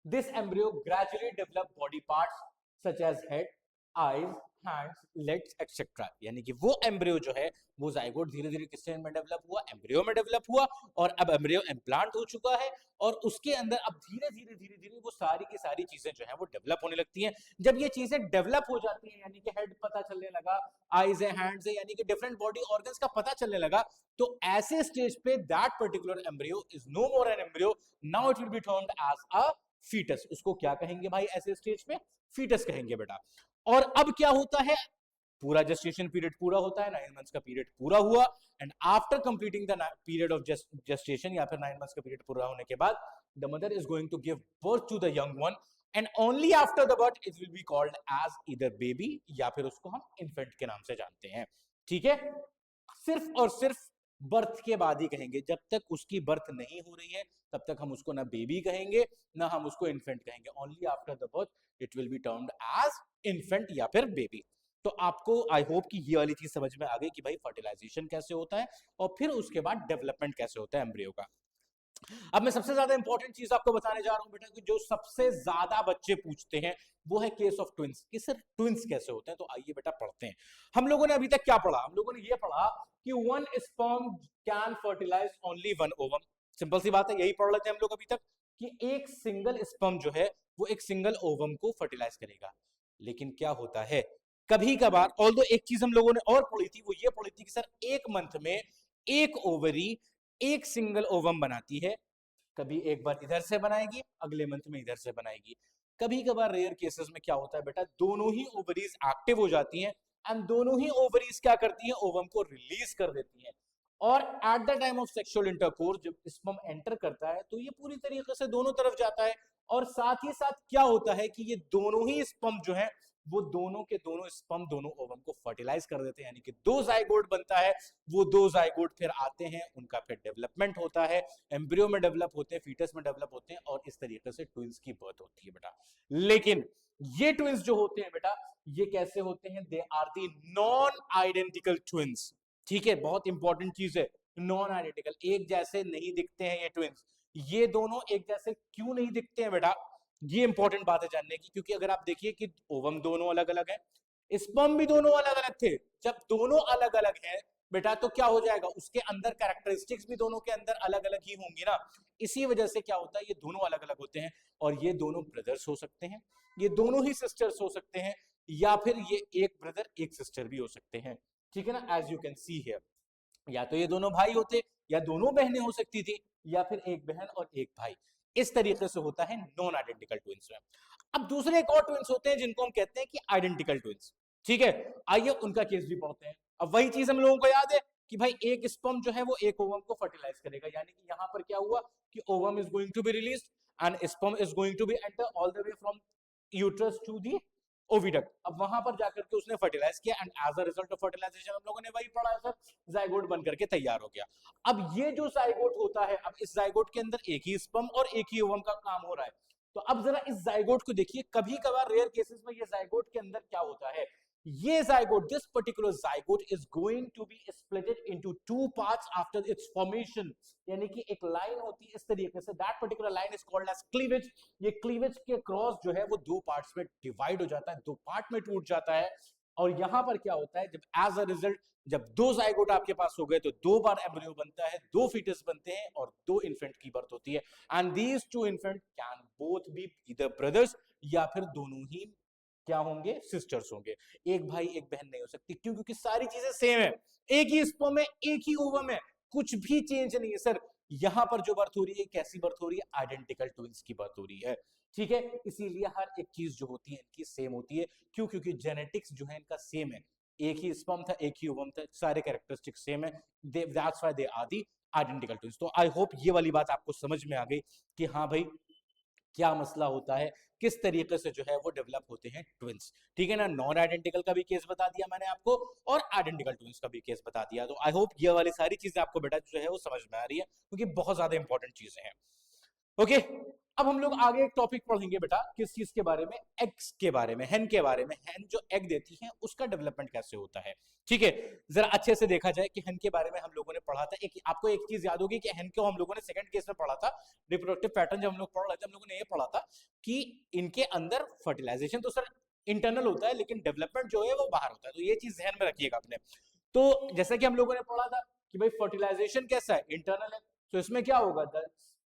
Speaker 1: This embryo gradually develop body parts such as head, eyes, hands, legs, etc. यानी कि वो एम्ब्रियो जो है वो जाइगोट धीरे धीरे किस में डेवलप हुआ? एम्ब्रियो में डेवलप हुआ, और अब एम्ब्रियो इम्प्लांट हो चुका है, और उसके अंदर अब धीरे धीरे धीरे धीरे वो सारी की सारी चीजें जो है वो डेवलप होने लगती हैं। जब ये चीजें डेवलप हो जाती हैं, यानी कि हेड पता चलने लगा, आईज है, हैंड्स है, यानी कि डिफरेंट बॉडी ऑर्गन्स का पता चलने लगा, तो ऐसे स्टेज पे that particular embryo is no more an embryo, now it will be termed as a foetus. उसको क्या कहेंगे भाई? ऐसे स्टेज पे फीटस कहेंगे बेटा। और अब क्या होता है? पूरा जेस्टेशन पीरियड पूरा होता है, 9 मंथ्स का पीरियड पूरा हुआ, and after completing the period of gestation, या फिर 9 मंथ्स का पीरियड पूरा होने के बाद, the mother is going to give birth to the young one, and only after the birth it will be called as either baby, या फिर उसको हम इन्फेंट के नाम से जानते हैं। ठीक है, सिर्फ और सिर्फ बर्थ के बाद ही कहेंगे, जब तक उसकी बर्थ नहीं हो रही है तब तक हम उसको ना बेबी कहेंगे ना हम उसको इन्फेंट कहेंगे। Only after the birth it will be termed as infant या फिर बेबी। तो आपको आई होप कि ये वाली चीज समझ में आ गई कि भाई फर्टिलाइजेशन कैसे होता है, और फिर उसके बाद डेवलपमेंट कैसे होता है एम्ब्रियो का। अब मैं सबसे ज्यादा इंपॉर्टेंट चीज आपको बताने जा रहा हूं बेटा, कि जो सबसे ज्यादा बच्चे पूछते हैं वो है केस ऑफ ट्विंस, कि सर ट्विंस कैसे होते हैं। तो आइए बेटा पढ़ते हैं। हम लोगों ने अभी तक क्या पढ़ा? हम लोगों ने ये पढ़ा कि one sperm can fertilize only one ovum. Simple सी बात है, यही पढ़ लेते हैं हम लोग अभी तक, कि एक सिंगल स्पर्म जो है वो एक सिंगल ओवम को फर्टिलाइज करेगा। लेकिन क्या होता है, कभी कभार, ऑल्दो एक चीज हम लोगों ने और पढ़ी थी, वो ये पढ़ी थी कि सर एक मंथ में एक ओवरी एक सिंगल ओवम बनाती है। कभी एक बार इधर से बनाएगी, अगले मंथ में इधर से बनाएगी। कभी कभार रेयर केसेस में क्या होता है बेटा, दोनों ही ओवरीज एक्टिव हो जाती हैं, एंड दोनों ही ओवरीज क्या करती हैं? ओवम को रिलीज कर देती हैं। और eight the time of sexual intercourse जब स्पर्म एंटर करता है तो ये पूरी तरीके से दोनों तरफ जाता है, और साथ ही साथ क्या होता है कि ये दोनों ही स्पर्म जो है वो दोनों के दोनों स्पर्म दोनों ओवम को फर्टिलाइज कर देते हैं, यानी कि दो जाइगोट बनता है। वो दो जाइगोट फिर आते हैं, उनका फिर डेवलपमेंट होता है, एम्ब्रियो में डेवलप होते हैं, फीटस में डेवलप होते हैं, और इस तरीके से ट्विंस की बर्थ होती है बेटा। लेकिन ये ट्विंस जो होते हैं बेटा, ये कैसे होते हैं? They are the non identical twins. ठीक है, बहुत इंपॉर्टेंट चीज है, नॉन आइडेंटिकल, एक जैसे नहीं दिखते हैं ये ट्विंस। ये दोनों एक जैसे क्यों नहीं दिखते हैं बेटा? ये इंपॉर्टेंट बात है जानने की, क्योंकि अगर आप देखिए कि ओवम दोनों अलग अलग है, स्पर्म भी दोनों अलग अलग थे। जब दोनों अलग अलग है बेटा तो क्या हो जाएगा, उसके अंदर कैरेक्टरिस्टिक्स भी दोनों के अंदर अलग अलग ही होंगी ना। इसी वजह से क्या होता है, ये दोनों अलग अलग होते हैं, और ये दोनों ब्रदर्स हो सकते हैं, ये दोनों ही सिस्टर्स हो सकते हैं, या फिर ये एक ब्रदर एक सिस्टर भी हो सकते हैं। ठीक है ना, as you can see here, या तो ये दोनों भाई होते, या दोनों बहनें हो सकती थी, या फिर एक बहन और एक भाई। इस तरीके से होता है नॉन आइडेंटिकल ट्विंस में। अब दूसरे एक और ट्विंस होते हैं जिनको हम कहते हैं कि आइडेंटिकल ट्विंस। ठीक है, आइए उनका केस भी पढ़ते हैं। अब वही चीज हम लोगों को याद है कि भाई एक स्पर्म जो है वो एक ओवम को फर्टिलाइज करेगा, यानी कि यहाँ पर क्या हुआ कि ovum is going to be released and sperm is going to be enter all the way from uterus to the oviduct. अब वहां पर जाकर के उसने फर्टिलाइज किया and as a result of fertilisation हम लोगों ने वही पढ़ा है सर, जाइगोट बन करके तैयार हो गया। अब ये जो जाइगोट होता है, अब इस जाइगोट के अंदर एक ही स्पर्म और एक ही ओवम का काम हो रहा है। तो अब जरा इस जाइगोट को देखिए, कभी कभार रेयर केसेस में ये जाइगोट के अंदर क्या होता है, ये zygote, this particular zygote is going to be splitted into two parts after its formation, यानी कि एक लाइन होती है इस तरीके से, that particular line is called as cleavage. ये क्लीवेज के क्रॉस जो है वो दो पार्ट्स में डिवाइड हो जाता है, दो पार्ट में टूट जाता है। और यहां पर क्या होता है, जब एज अ रिजल्ट जब दो जाइगोट आपके पास हो गए तो दो बार एम्ब्रियो बनता है, दो फीटस बनते हैं और दो इन्फेंट की बर्थ होती है। And these two infant can both be either brothers, या फिर दोनों ही क्या होंगे, सिस्टर्स होंगे। एक भाई एक बहन नहीं हो सकती, क्यों? क्योंकि सारी चीजें सेम है, एक ही स्पर्म है, एक ही ओवम है, कुछ भी चेंज नहीं है सर। यहां पर जो बर्थ हो रही है, कैसी बर्थ हो रही है, आइडेंटिकल ट्विंस की बर्थ हो रही है, ठीक है। इसीलिए हर एक चीज जो होती है इनकी सेम होती है, क्यों? क्योंकि जेनेटिक्स जो है इनका सेम है, एक ही स्पर्म था, एक ही ओवम था, सारे कैरेक्टरिस्टिक सेम है, that's why they are the identical twins. तो आई होप ये वाली बात आपको समझ में आ गई कि हाँ भाई क्या मसला होता है, किस तरीके से जो है वो डेवलप होते हैं ट्विंस, ठीक है ना। नॉन आइडेंटिकल का भी केस बता दिया मैंने आपको और आइडेंटिकल ट्विंस का भी केस बता दिया। तो आई होप ये वाली सारी चीजें आपको बेटा जो है वो समझ में आ रही है, क्योंकि बहुत ज्यादा इंपॉर्टेंट चीजें हैं। ओके, अब हम लोग आगे एक टॉपिक पढ़ेंगे बेटा, किस चीज के बारे में, एग्स के बारे में, हेन के बारे में। हेन जो एग देती है उसका डेवलपमेंट कैसे होता है, ठीक है। जरा अच्छे से देखा जाए कि हेन के बारे में हम लोगों ने पढ़ा था, एक आपको एक चीज याद होगी कि हेन को हम लोगों ने सेकंड केस में पढ़ा था, रिप्रोडक्टिव पैटर्न जब हम लोग पढ़ रहे थे, हम लोगों ने ये पढ़ा था कि इनके अंदर फर्टिलाइजेशन तो सर इंटरनल होता है, लेकिन डेवलपमेंट जो है वो बाहर होता है। तो ये चीज ध्यान में रखिएगा अपने। तो जैसा कि हम लोगों ने पढ़ा था कि भाई फर्टिलाइजेशन कैसा है, इंटरनल है, तो इसमें क्या होगा,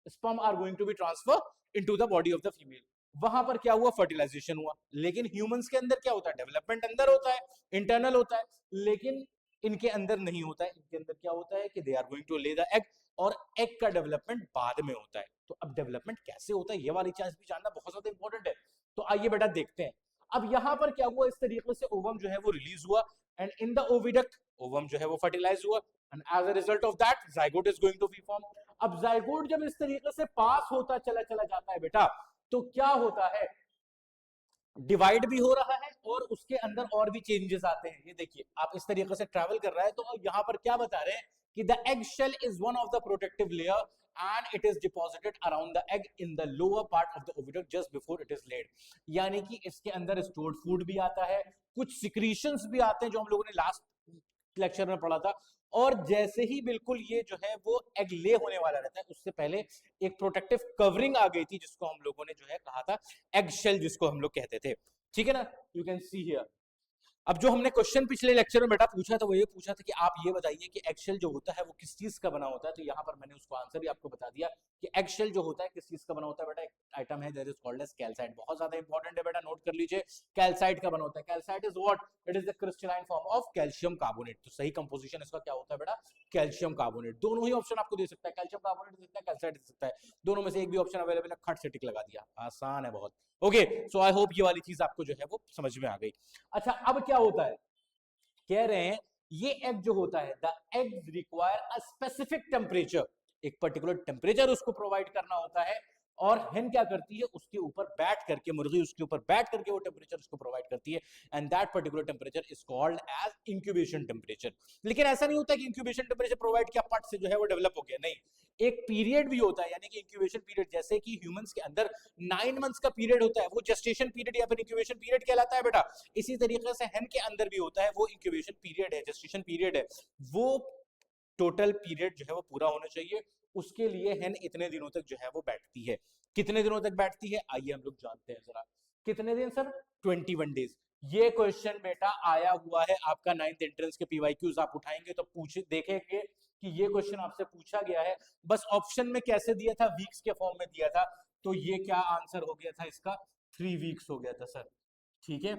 Speaker 1: sperm are going to be transferred into the body of the female। वहां पर क्या हुआ, फर्टिलाइजेशन हुआ। लेकिन ह्यूमंस के अंदर क्या होता है, डेवलपमेंट अंदर होता है, इंटरनल होता है, लेकिन इनके अंदर नहीं होता है। इनके अंदर क्या होता है कि दे आर गोइंग टू ले द एग, और एग का डेवलपमेंट बाद में होता है। तो अब डेवलपमेंट कैसे होता है, ये वाली चीज भी जानना बहुत ज्यादा इंपॉर्टेंट है। तो आइए बेटा देखते हैं। अब यहां पर क्या हुआ, इस तरीके से ओवम जो है वो रिलीज हुआ, and in the oviduct ovum जो है वो फर्टिलाइज हुआ, and as a result of that zygote is going to be form. अब जाइगोट जब इस तरीके से पास होता चला चला जाता है बेटा, तो क्या होता है, डिवाइड भी हो रहा है और उसके अंदर और भी चेंजेस आते हैं। ये देखिए, आप इस तरीके से ट्रैवल कर रहा है, तो यहां पर क्या बता रहे हैं कि the egg shell is one of the protective layer and it is deposited around the egg in the lower part of the oviduct just before it is laid. यानी कि इसके अंदर स्टोर्ड फूड भी आता है, कुछ सिक्रीशंस भी आते हैं जो हम लोगों ने लास्ट लेक्चर में पढ़ा था। और जैसे ही बिल्कुल ये जो है वो एग ले होने वाला रहता है, उससे पहले एक प्रोटेक्टिव कवरिंग आ गई थी, जिसको हम लोगों ने जो है कहा था एग शेल, जिसको हम लोग कहते थे, ठीक है ना। You can see here. अब जो हमने क्वेश्चन पिछले लेक्चर में बेटा पूछा था, वो ये पूछा था कि आप ये बताइए कि एगशेल जो होता है वो किस चीज का बना होता है। तो यहाँ पर मैंने उसको आंसर भी आपको बता दिया कि एगशेल जो होता है किस चीज का बना होता है बेटा, एक आइटम है that is called as calcite. बहुत ज्यादा इंपॉर्टेंट है बेटा, नोट कर लीजिए। कैल्साइट का बना होता है। Calcite is what, it is the crystalline form of calcium carbonate. तो सही कंपोजिशन इसका क्या होता है बेटा, कैल्शियम कार्बोनेट। दोनों ही ऑप्शन आपको दे सकता है, कैल्शियम कार्बोनेट दे सकता है, कैल्साइट दे सकता है, दोनों में से एक भी ऑप्शन अवेलेबल है, खट से टिक लगा दिया, आसान है बहुत। ओके, सो आई होप ये वाली चीज आपको जो है वो समझ में आ गई। अच्छा, अब क्या होता है, कह रहे हैं ये एग जो होता है, the eggs require a specific temperature, एक पर्टिकुलर टेम्परेचर उसको प्रोवाइड करना होता है। और हेन क्या करती है, उसके ऊपर बैठ करके, मुर्गी उसके ऊपर बैठ करके वो टेम्परेचर उसको प्रोवाइड करती है, and that particular temperature is called as incubation temperature. लेकिन ऐसा नहीं होता कि इंक्यूबेशन टेम्परेचर प्रोवाइड किया पट से जो है वो डेवलप हो गया, नहीं, एक पीरियड भी होता है, यानी कि इंक्यूबेशन पीरियड। जैसे कि ह्यूमंस के अंदर 9 मंथ्स का पीरियड होता है, वो जेस्टेशन पीरियड या फिर इंक्यूबेशन पीरियड कहलाता है बेटा। इसी तरीके से हेन के अंदर भी होता है, वो इंक्यूबेशन पीरियड है, जेस्टेशन पीरियड है, वो टोटल पीरियड जो है वो पूरा होना चाहिए। उसके लिए हेन इतने दिनों तक जो है वो बैठती है। कितने दिनों तक बैठती है, आइए हम लोग जानते हैं जरा। कितने दिन सर, 21 डेज। ये क्वेश्चन बेटा आया हुआ है आपका 9th एंट्रेंस के पीवाईक्यूज आप उठाएंगे तो पूछ देखेंगे कि ये क्वेश्चन आपसे पूछा गया है। बस ऑप्शन में कैसे दिया था, वीक्स के फॉर्म में दिया था। तो ये क्या आंसर हो गया था इसका, 3 वीक्स हो गया था सर, ठीक है।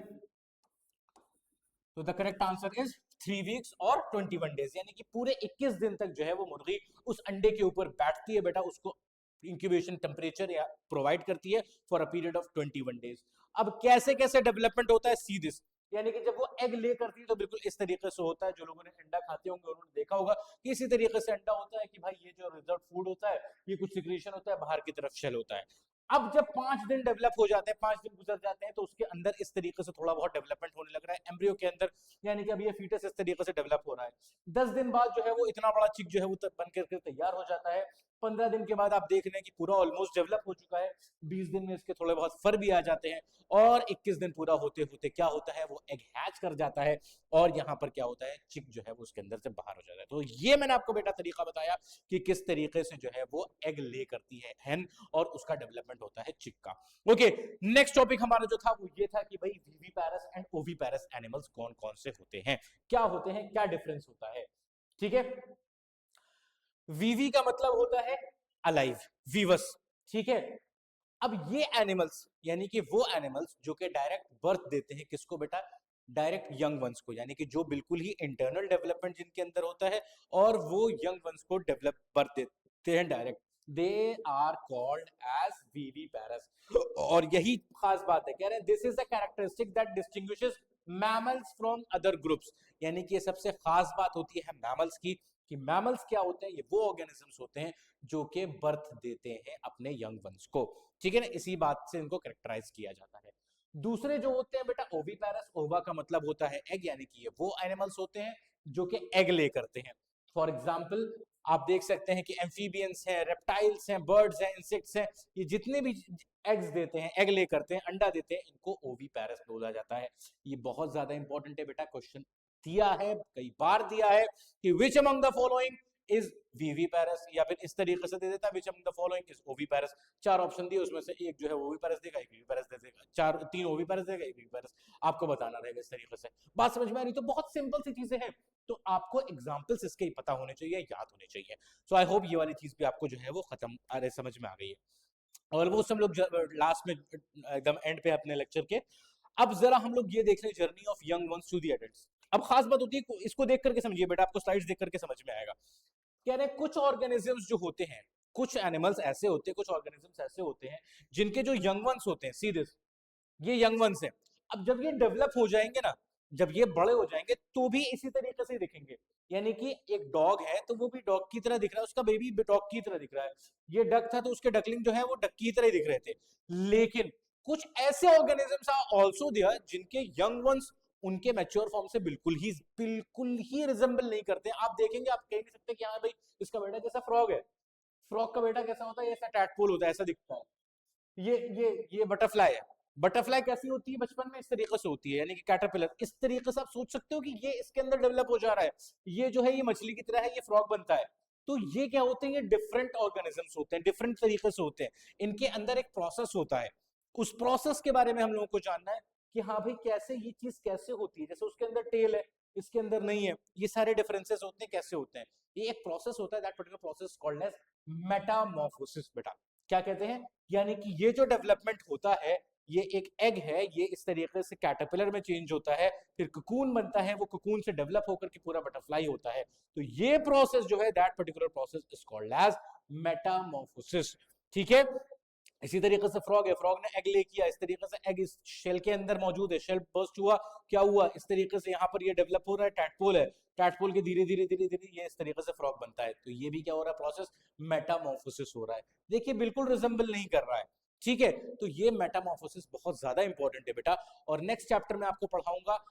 Speaker 1: तो the correct answer is 3 weeks और 21 डेज, यानी कि पूरे 21 दिन तक जो है वो मुर्गी उस अंडे के ऊपर बैठती है बेटा, उसको इंक्यूबेशन टेम्परेचर या प्रोवाइड करती है for a period of 21 days. अब कैसे कैसे डेवलपमेंट होता है, सी दिस। यानी कि जब वो एग ले करती है तो बिल्कुल इस तरीके से होता है। जो लोगों ने अंडा खाते होंगे उन्होंने देखा होगा कि इसी तरीके से अंडा होता है कि भाई ये जो रिजर्व फूड होता है ये कुछ सिक्रीशन होता है, बाहर की तरफ शेल होता है। अब जब 5 दिन डेवलप हो जाते हैं, 5 दिन गुजर जाते हैं, तो उसके अंदर इस तरीके से थोड़ा बहुत डेवलपमेंट होने लग रहा है एम्ब्रियो के अंदर, यानी कि अब ये फीटस इस तरीके से डेवलप हो रहा है। 10 दिन बाद जो है वो इतना बड़ा चिक जो है वो बन करके तैयार हो जाता है। 15 दिन के बाद आप देख रहे हैं कि पूरा ऑलमोस्ट डेवलप हो चुका है। 20 दिन में इसके थोड़े बहुत फर भी आ जाते हैं, और 21 दिन पूरा होते होते क्या होता है, वो एग हैच कर जाता है, और यहाँ पर क्या होता है, चिक जो है वो उसके अंदर से बाहर हो जाता है। तो ये मैंने आपको बेटा तरीका बताया कि किस तरीके से जो है वो एग ले करती है हैन, और उसका डेवलपमेंट होता है चिक का। ओके, नेक्स्ट टॉपिक हमारा जो था वो ये था कि भाई विविपेरस एंड ओविपेरस एनिमल्स कौन कौन से होते हैं, क्या होते हैं, क्या डिफरेंस होता है। ठीक है, वीवी का मतलब होता है अलाइव, वीवस। ठीक है, अब ये एनिमल्स यानी कि वो एनिमल्स जो कि डायरेक्ट बर्थ देते हैं किसको बेटा, डायरेक्ट यंग वंस को, यानी कि जो बिल्कुल ही इंटरनल डेवलपमेंट जिनके अंदर होता है और वो यंग वंस को डेवलप बर्थ देते हैं direct, they are called as viviparous. और यही खास बात है, कह रहे हैं this is the characteristic that distinguishes mammals from other groups, यानी कि ये सबसे खास बात होती है मैमल्स की, कि मैमल्स क्या होते हैं, ये वो ऑर्गेनिजम्स होते हैं जो कि बर्थ देते हैं अपने यंग वंस को। ठीक है ना, इसी बात से इनको कैरेक्टराइज किया जाता है। दूसरे जो होते हैं बेटा ओविपेरस, ओवा का मतलब होता है एग, यानी कि ये वो एनिमल्स होते हैं जो कि एग ले करते हैं। फॉर एग्जाम्पल आप देख सकते हैं कि एम्फीबियंस हैं, रेप्टाइल्स हैं, बर्ड्स हैं, इंसेक्ट्स हैं, ये जितने भी एग्स देते हैं, एग ले करते हैं, अंडा देते हैं, इनको ओविपेरस बोला जाता है। ये बहुत ज्यादा इंपॉर्टेंट है बेटा, क्वेश्चन दिया है, कई बार दिया है कि which among the following is viviparous, या फिर इस तरीके से दे देता है which among the following is oviparous. 4 option दिए, उसमें से एक जो है ओविपेरस देगा, एक विविपेरस दे देगा, 3 ओविपेरस देगा, एक विविपेरस, आपको बताना रहेगा इस तरीके से। बात समझ में आ रही? तो बहुत सिंपल सी चीजें हैं, तो आपको एग्जांपल्स इसके ही पता होने चाहिए, याद होने चाहिए। सो आई होप ये वाली चीज भी आपको जो है वो खत्म अरे समझ में आ गई है। ऑलमोस्ट हम लोग लास्ट में एकदम एंड पे अपने लेक्चर के। अब जरा हम लोग ये देख लें journey of young ones to the adults. अब खास बात होती है, इसको देख करके समझिए बेटा, आपको स्लाइड्स देख करके समझ में आएगा। कह रहे कुछ ऑर्गेनिजम्स जो होते हैं, कुछ एनिमल्स ऐसे होते हैं, कुछ ऑर्गेनिजम्स ऐसे होते हैं जिनके जो यंग वंस होते हैं, सी दिस, ये यंग वंस हैं। अब जब ये डेवलप हो जाएंगे ना, जब ये बड़े हो जाएंगे तो भी इसी तरीके से दिखेंगे, यानी कि एक डॉग है तो वो भी डॉग की तरह दिख रहा है, उसका बेबी डॉग की तरह दिख रहा है। ये डक था तो उसके डकलिंग जो है वो डक की तरह ही दिख रहे थे। लेकिन कुछ ऐसे ऑर्गेनिजम्स आर आल्सो देयर जिनके यंग वंस उनके मैच्योर फॉर्म से बिल्कुल ही रिजेंबल नहीं करते। आप देखेंगे, आप कह नहीं सकते कि हाँ भाई इसका बेटा जैसा फ्रॉग है, फ्रॉग का बेटा कैसा होता है, ऐसा टैडपोल होता है, ऐसा दिखता है। ये बटरफ्लाई है, बटरफ्लाई कैसी होती है बचपन में, इस तरीके से होती है, यानी कि कैटरपिलर, इस तरीके से आप सोच सकते हो कि ये इसके अंदर डेवलप हो जा रहा है। ये जो है ये मछली की तरह है, ये फ्रॉग बनता है। तो ये क्या होते हैं, ये डिफरेंट ऑर्गेनिजम्स होते हैं, डिफरेंट तरीके से होते हैं, इनके अंदर एक प्रोसेस होता है। उस प्रोसेस के बारे में हम लोगों को जानना है कि हाँ भाई कैसे ये चीज कैसे होती है। जैसे उसके अंदर टेल है, इसके अंदर नहीं है, ये सारे डिफरेंसेस होते हैं, कैसे होते हैं। ये एक प्रोसेस होता है, that particular process called as metamorphosis बेटा। क्या कहते हैं, यानी कि ये जो डेवलपमेंट होता है, ये एक एग है, ये इस तरीके से कैटरपिलर में चेंज होता है, फिर ककून बनता है, वो ककून से डेवलप होकर के पूरा बटरफ्लाई होता है। तो ये प्रोसेस जो है, that particular process is called as metamorphosis. ठीक है, इसी तरीके से फ्रॉग है, फ्रॉग ने एग ले किया, इस तरीके से एग इस शेल के अंदर मौजूद है, शेल बर्स्ट हुआ, क्या हुआ, इस तरीके से यहाँ पर ये डेवलप हो रहा है, टैडपोल है, टैडपोल के धीरे धीरे धीरे धीरे ये इस तरीके से फ्रॉग बनता है। तो ये भी क्या हो रहा है, प्रोसेस मेटामॉर्फोसिस हो रहा है। देखिए बिल्कुल रिजेंबल नहीं कर रहा है। ठीक है, तो ये मेटामॉर्फोसिस बहुत ज्यादा इंपॉर्टेंट है बेटा, और नेक्स्ट चैप्टर में आपको पढ़ाऊंगा,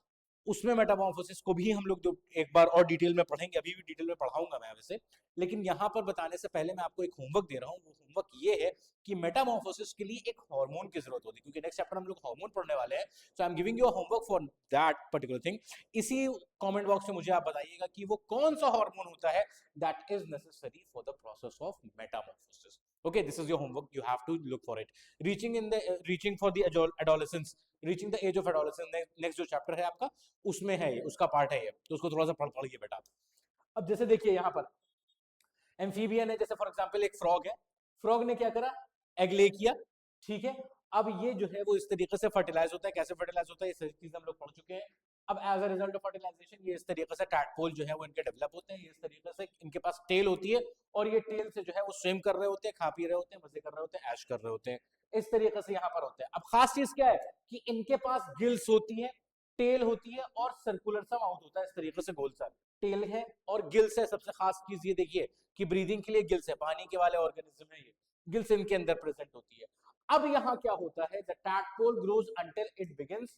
Speaker 1: उसमें मेटामॉर्फोसिस को भी हम लोग एक बार और डिटेल में पढ़ेंगे, अभी भी डिटेल में पढ़ाऊंगा मैं वैसे, लेकिन यहां पर बताने से पहले मैं आपको एक होमवर्क दे रहा हूं। वो होमवर्क ये है कि मेटामॉर्फोसिस के लिए एक हार्मोन की जरूरत होती है, क्योंकि नेक्स्ट चैप्टर हम लोग हार्मोन पढ़ने वाले हैं। So I am giving you a homework for that particular thing. इसी कमेंट बॉक्स में मुझे आप बताइएगा कि वो कौन सा हार्मोन होता है that is necessary for the process of Metamorphosis. Okay, this is your homework, you have to look for it. Reaching for the adolescence, reaching the age of adolescence, next जो चैप्टर है आपका उसमें है ये, उसका पार्ट है ये, तो उसको थोड़ा सा पढ़िए बेटा। अब जैसे देखिए यहाँ पर एम्फीबियन है, जैसे फॉर एग्जांपल एक फ्रॉग है, फ्रॉग ने क्या करा, एग ले किया। ठीक है, अब ये जो है वो इस तरीके से फर्टिलाइज होता है, कैसे फर्टिलाइज होता है ये सारी चीजें हम लोग पढ़ चुके हैं। अब as a result of fertilization ये इस तरीके से टैडपोल जो है वो इनके डेवलप होते हैं, ये इस तरीके से इनके पास टेल होती है, और ये टेल से जो है वो स्विम कर रहे होते हैं, खा पी रहे होते हैं, मजे कर रहे होते हैं, ऐश कर रहे होते हैं, इस तरीके से यहाँ पर होते हैं। अब खास चीज क्या है कि इनके पास गिल्स होती है, टेल होती है और सर्कुलर सा माउथ होता है, इस तरीके से गोल सा टेल है, और गिल्स है। सबसे खास चीज ये देखिए कि ब्रीदिंग के लिए गिल्स है, पानी के वाले ऑर्गेनिज्म है ये, गिल्स इनके अंदर प्रेजेंट होती है। अब यहाँ क्या होता है, the tadpole grows until it begins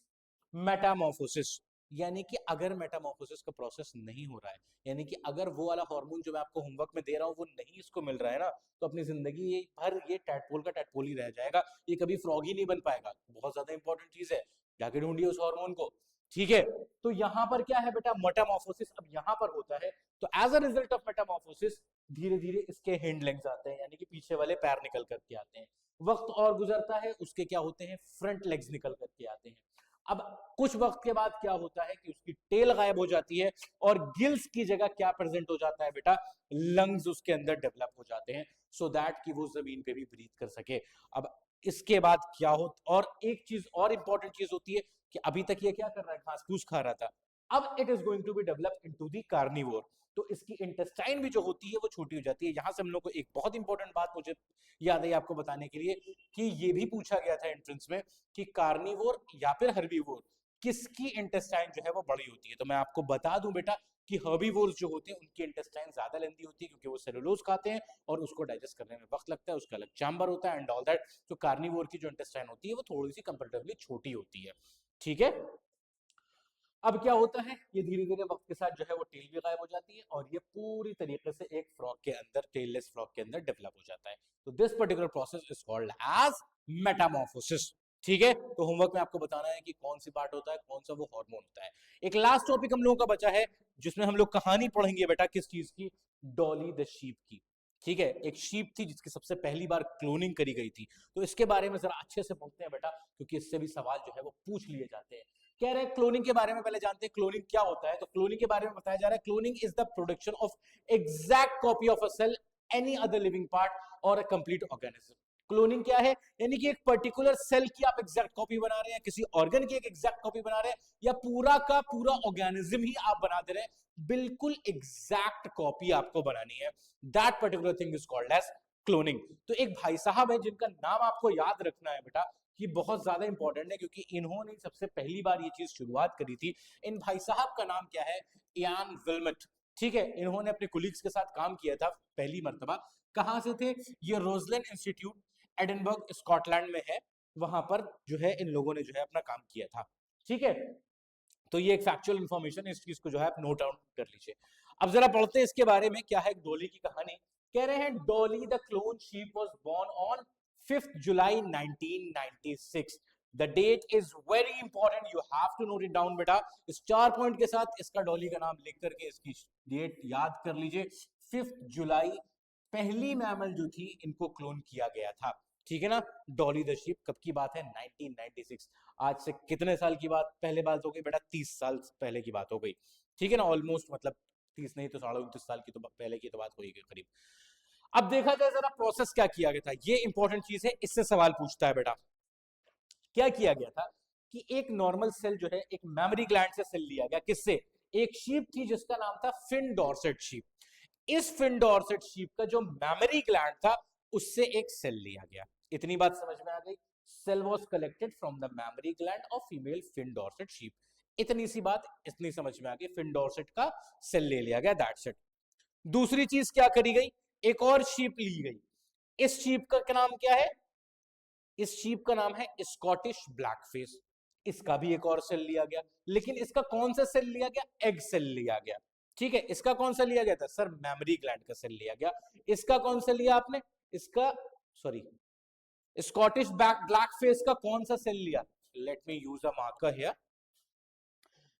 Speaker 1: Metamorphosis, यानी कि अगर मेटामॉर्फोसिस का प्रोसेस नहीं हो रहा है, यानी कि अगर वो वाला हार्मोन जो मैं आपको होमवर्क में दे रहा हूँ वो नहीं इसको मिल रहा है ना, तो अपनी जिंदगी भर ये टैडपोल का टैडपोल ही रह जाएगा, ये कभी फ्रॉग ही नहीं बन पाएगा। बहुत ज्यादा इंपॉर्टेंट चीज है, जाके ढूंढिए उस हार्मोन को। ठीक है, तो यहाँ पर क्या है बेटा, मेटामॉर्फोसिस अब यहाँ पर होता है। तो as a result of metamorphosis धीरे धीरे इसके हिंड लेग्स आते हैं, यानी कि पीछे वाले पैर निकल करके आते हैं। वक्त और गुजरता है, उसके क्या होते हैं, फ्रंट लेग्स निकल करके आते हैं। अब कुछ वक्त के बाद क्या होता है कि उसकी टेल गायब हो जाती है और गिल्स की जगह क्या प्रेजेंट हो जाता है बेटा, लंग्स उसके अंदर डेवलप हो जाते हैं, सो दैट कि वो जमीन पे भी ब्रीथ कर सके। अब इसके बाद क्या हो, और एक चीज और इंपॉर्टेंट चीज होती है कि अभी तक ये क्या कर रहा है, घास फूस खा रहा था, अब it is going to be develop into the carnivore. तो इसकी इंटेस्टाइन भी जो होती है वो छोटी हो जाती है। यहां से हम लोग को एक बहुत इंपॉर्टेंट बात मुझे याद है आपको बताने के लिए, कि ये भी पूछा गया था एंट्रेंस में कि कार्निवोर या फिर हर्बीवोर किसकी इंटेस्टाइन जो है वो बड़ी होती है। तो मैं आपको बता दूं बेटा कि हर्बीवोर्स जो होते हैं उनकी इंटेस्टाइन ज्यादा लेंथी होती है, क्योंकि वो सेलुलोज खाते हैं और उसको डाइजेस्ट करने में वक्त लगता है, उसका अलग चैम्बर होता है एंड ऑल दैट। तो कार्निवोर की जो इंटेस्टाइन होती है वो थोड़ी सी कंपैरेटिवली छोटी होती है। ठीक है, अब क्या होता है, ये धीरे धीरे वक्त के साथ जो है वो टेल भी गायब हो जाती है और ये पूरी तरीके से एक फ्रॉग के अंदर, टेललेस फ्रॉग के अंदर डेवलप हो जाता है। तो this particular process is called as metamorphosis. ठीक है, तो होमवर्क में आपको बताना है कि कौन सी पार्ट होता है, कौन सा वो हार्मोन होता है। एक लास्ट टॉपिक हम लोगों का बचा है जिसमें हम लोग कहानी पढ़ेंगे बेटा, किस चीज की, डॉली द शीप की। ठीक है, एक शीप थी जिसकी सबसे पहली बार क्लोनिंग करी गई थी। तो इसके बारे में जरा अच्छे से पढ़ते हैं बेटा, क्योंकि इससे भी सवाल जो है वो पूछ लिए जाते हैं। कह रहे हैं क्लोनिंग के बारे में पहले जानते हैं क्लोनिंग क्या होता है। तो क्लोनिंग के बारे में बताया जा रहा है, cloning is the production of exact copy of a cell, any other living part और अ कंप्लीट ऑर्गेनिज्म। क्लोनिंग क्या है, यानी कि एक पर्टिकुलर सेल की आप एग्जैक्ट कॉपी बना रहे हैं, किसी ऑर्गन की एक एग्जैक्ट कॉपी बना रहे हैं, या पूरा का पूरा ऑर्गेनिज्म ही आप बना दे रहे हैं, बिल्कुल एग्जैक्ट कॉपी आपको बनानी है। That particular thing is called as cloning. तो एक भाई साहब है जिनका नाम आपको याद रखना है बेटा, कि बहुत ज्यादा इंपॉर्टेंट है, क्योंकि इन्होंने सबसे पहली बार ये चीज शुरुआत करी थी। इन भाई साहब का नाम क्या है, इयान विल्मट। ठीक है, इन्होंने अपने कुलीग्स के साथ काम किया था पहली मर्तबा। कहां से थे ये, रोजलैंड इंस्टीट्यूट एडिनबर्ग स्कॉटलैंड में है, वहां पर जो है इन लोगों ने जो है अपना काम किया था। ठीक है, तो ये एक फैक्चुअल इंफॉर्मेशन है, इस चीज को जो है आप नोट डाउन कर लीजिए। अब जरा पढ़ते हैं इसके बारे में, क्या है डॉली की कहानी। कह रहे हैं Dolly the clone sheep was born on 5th July 1996। The date is very important, you have to note it down बेटा। इस 4 पॉइंट के साथ इसका डॉली का नाम लिख करके इसकी डेट याद कर लीजिए। 5th जुलाई पहली मैमल जो थी इनको क्लोन किया गया था। ठीक है ना, डॉली द शीप कब की बात है, 1996। आज से कितने साल की बात पहले बात हो गई बेटा, 30 साल पहले की बात हो गई। ठीक है ना, ऑलमोस्ट, मतलब 30 नहीं तो 29.5 साल की तो पहले की तो बात हो गई करीब। अब देखा जाए जरा प्रोसेस क्या किया गया था, ये इंपॉर्टेंट चीज है, इससे सवाल पूछता है बेटा। क्या किया गया था कि एक नॉर्मल सेल जो है, एक मेमोरी ग्लैंड से सेल लिया गया, किससे, एक शीप थी जिसका नाम था फिन डॉर्सेट शीप। इस फिन डॉर्सेट शीप का जो मेमोरी ग्लैंड था उससे एक सेल लिया गया। इतनी बात समझ में आ गई, cell was collected from the mammary gland of female Finn Dorset sheep. इतनी सी बात इतनी समझ में आ गई, फिन डॉर्सेट का सेल ले लिया गया, दैट्स इट। दूसरी चीज क्या करी गई, एक और शीप ली गई। इस शीप का नाम क्या है, इस शीप का नाम है स्कॉटिश ब्लैकफेस। इसका भी एक और सेल लिया गया, लेकिन इसका कौन सा सेल लिया गया, एग सेल लिया गया। ठीक है, इसका कौन सा लिया गया था, सर मेमोरी ग्लैंड का सेल लिया गया। इसका कौन सा लिया आपने, इसका, सॉरी, स्कॉटिश ब्लैकफेस का कौन सा सेल लिया, let me use a marker here.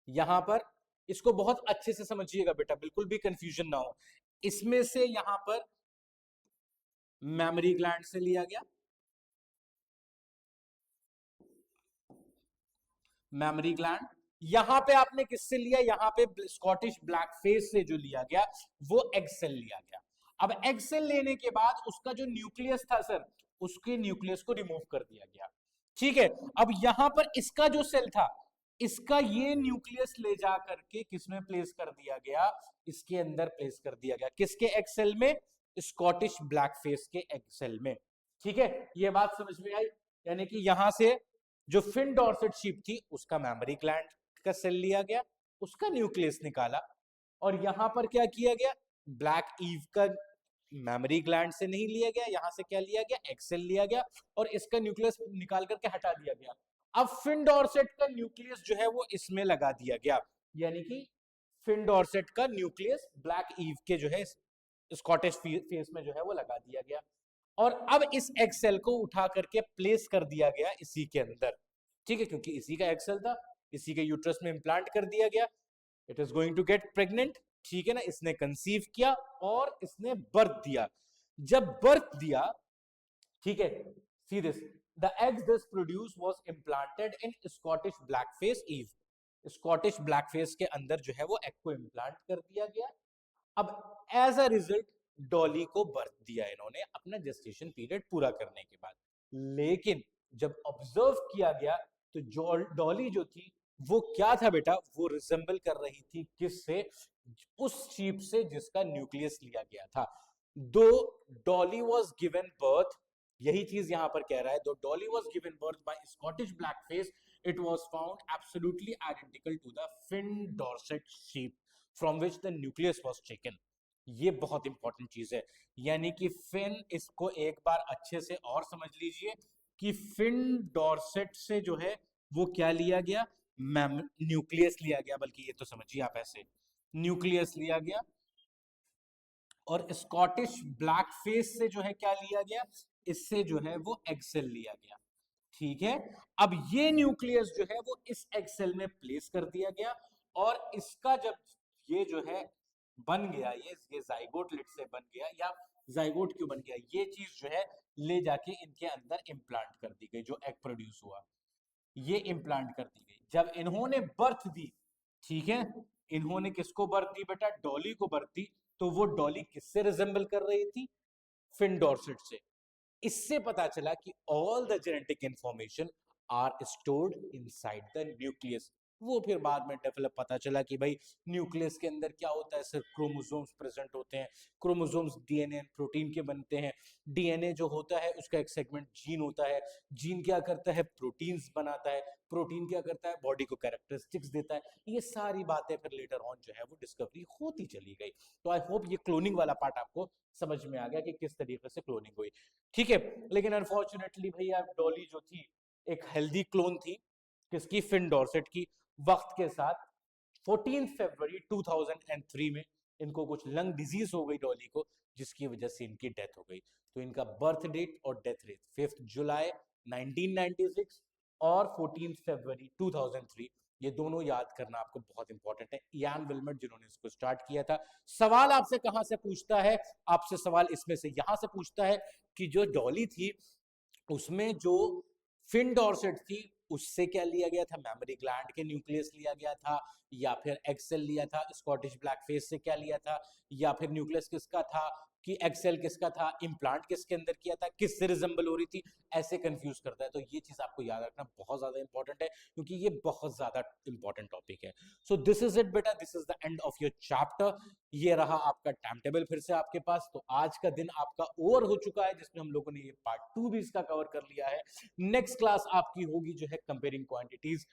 Speaker 1: यहां पर इसको बहुत अच्छे से समझिएगा बेटा, बिल्कुल भी कंफ्यूजन ना हो। इसमें से यहां पर मेमोरी ग्लैंड से लिया गया, मेमोरी ग्लैंड। यहां पे आपने किससे लिया, यहां पे स्कॉटिश ब्लैकफेस से जो लिया गया वो एग सेल लिया गया। अब एग सेल लेने के बाद उसका जो न्यूक्लियस था सर, उसके न्यूक्लियस को रिमूव कर दिया गया। ठीक है, अब यहां पर इसका जो सेल था, इसका ये न्यूक्लियस ले जा करके किसमें प्लेस कर दिया गया, इसके अंदर प्लेस कर दिया गया, किसके एग सेल में, स्कॉटिश ब्लैकफेस के एग सेल में। ठीक है, ये बात समझ में आई, यानी कि यहां से जो फिन डॉर्सेट शीप थी उसका मेमोरी ग्लैंड, का सेल लिया गया, उसका न्यूक्लियस निकाला, और यहां पर क्या किया गया, ब्लैक ईव का मेमोरी ग्लैंड से नहीं लिया गया, यहां से क्या लिया गया, एग सेल लिया गया और इसका न्यूक्लियस निकाल करके हटा दिया गया। अब फिन डॉर्सेट का न्यूक्लियस जो है वो इसमें लगा दिया गया, यानी कि फिन डॉर्सेट का न्यूक्लियस ब्लैक ईव के जो है स्कॉटिश फेस में जो है वो लगा दिया गया, और अब इस एग सेल को उठा करके प्लेस कर दिया गया इसी के अंदर, ठीक है, क्योंकि इसी का एग सेल था, इसी के यूट्रस में इम्प्लांट कर दिया गया। It is going to get pregnant, ठीक है ना, इसने कंसीव किया और इसने बर्थ दिया। जब बर्थ दिया, ठीक है, see this, the eggs this produce was implanted in Scottish blackface ewe, Scottish blackface के अंदर जो है वो एग को इम्प्लांट कर दिया गया। अब एज अ रिजल्ट डॉली को बर्थ दिया इन्होंने अपना जेस्टेशन पीरियड पूरा करने के बाद, लेकिन जब ऑब्जर्व किया गया तो डॉली जो थी वो क्या था बेटा, वो रिजेंबल कर रही थी किससे, उस शीप से जिसका न्यूक्लियस लिया गया था। दो डॉली वाज गिवन बर्थ, यही चीज यहां पर कह रहा है, दो Dolly was given birth by Scottish blackface, it was found absolutely identical to the Finn Dorset sheep from which the nucleus was taken. ये बहुत इंपॉर्टेंट चीज है, यानी कि फिन, इसको एक बार अच्छे से और समझ लीजिए कि फिन डॉर्सेट से जो है वो क्या लिया गया, न्यूक्लियस लिया गया, बल्कि ये तो समझिए आप ऐसे, न्यूक्लियस लिया गया, और स्कॉटिश ब्लैकफेस से जो है क्या लिया गया, इससे जो है वो एक्सेल लिया गया, ठीक है। अब ये न्यूक्लियस जो है वो इस एक्सेल में प्लेस कर दिया गया, और इसका जब ये जो है बन गया, ये जाइगोट लिट से बन गया, या जाइगोट क्यों बन गया, ये चीज जो है ले जाके इनके अंदर इम्प्लांट कर दी गई, जो एग प्रोड्यूस हुआ ये इम्प्लांट कर दी गई। जब इन्होंने बर्थ दी, ठीक है, इन्होंने किसको बर्थ दी बेटा, डॉली को बर्थ दी, तो वो डॉली किससे रिजेंबल कर रही थी, फिन डॉर्सेट से। इससे पता चला कि all the genetic information are stored inside the nucleus. वो फिर बाद में डेवलप पता चला कि भाई न्यूक्लियस के अंदर क्या होता है, सिर्फ क्रोमोसोम्स प्रेजेंट होते हैं, क्रोमोसोम्स डीएनए प्रोटीन के बनते हैं, डीएनए जो होता है उसका एक सेगमेंट जीन होता है, जीन क्या करता है, प्रोटीन्स बनाता है, प्रोटीन क्या करता है, बॉडी को कैरेक्टरिस्टिक्स देता है। ये सारी बातें फिर लेटर ऑन जो है वो डिस्कवरी होती चली गई। तो आई होप ये क्लोनिंग वाला पार्ट आपको समझ में आ गया कि किस तरीके से क्लोनिंग हुई, ठीक है। लेकिन अनफॉर्चुनेटली भैया डॉली जो थी एक हेल्दी क्लोन थी, किसकी, फिन डॉर्सेट की। वक्त के साथ 14 फरवरी 2003 में इनको कुछ लंग डिजीज हो गई डॉली को, जिसकी वजह से इनकी डेथ हो गई। तो इनका बर्थ डेट और डेथ डेट 5 जुलाई 1996 और 14 फरवरी 2003, ये दोनों याद करना आपको बहुत इंपॉर्टेंट है। इयान विल्मट जिन्होंने इसको स्टार्ट किया था। सवाल आपसे कहां से पूछता है, आपसे सवाल इसमें से यहां से पूछता है कि जो डॉली थी उसमें जो फिन डॉर्सेट थी उससे क्या लिया गया था, मेमोरी ग्लैंड के न्यूक्लियस लिया गया था, या फिर एक्सेल लिया था, स्कॉटिश ब्लैकफेस से क्या लिया था, या फिर न्यूक्लियस किसका था, कि एक्सेल किसका था, इम्प्लांट किसके अंदर किया था, किससे रिजेंबल हो रही थी, ऐसे कंफ्यूज करता है। तो ये चीज आपको याद रखना बहुत ज्यादा इंपॉर्टेंट है, क्योंकि ये बहुत ज्यादा इंपॉर्टेंट टॉपिक है। सो दिस इज इट बेटा, this is the end of your chapter. ये रहा आपका टाइम टेबल फिर से आपके पास। तो आज का दिन आपका ओवर हो चुका है, जिसमें हम लोगों ने ये पार्ट 2 भी इसका कवर कर लिया है। नेक्स्ट क्लास आपकी होगी जो है कंपेयरिंग क्वांटिटीज,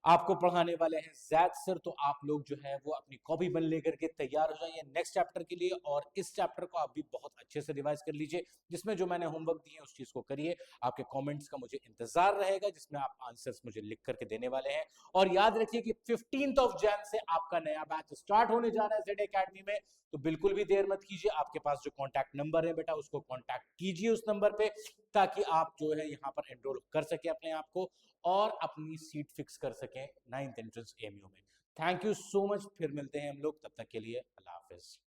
Speaker 1: आपको पढ़ाने वाले हैं जैद सर। तो आप लोग जो है वो अपनी कॉपी बन लेकर के तैयार हो जाइए नेक्स्ट चैप्टर के लिए, और इस चैप्टर को आप भी बहुत अच्छे से रिवाइज कर लीजिए, जिसमें जो मैंने होमवर्क दिए उस चीज को करिए। आपके कमेंट्स का मुझे इंतजार रहेगा, जिसमें आप आंसर्स मुझे लिख करके देने वाले हैं। और याद रखिए कि 15 जैन से आपका नया बैच स्टार्ट होने जा रहा है जेड एकेडमी में, तो बिल्कुल भी देर मत कीजिए। आपके पास जो कॉन्टैक्ट नंबर है बेटा उसको कॉन्टैक्ट कीजिए उस नंबर पे, ताकि आप जो है यहाँ पर एनरोल कर सके अपने आप को और अपनी सीट फिक्स कर सकें 9th एंट्रेंस एमयू में। थैंक यू सो मच, फिर मिलते हैं हम लोग, तब तक के लिए अल्लाह हाफिज।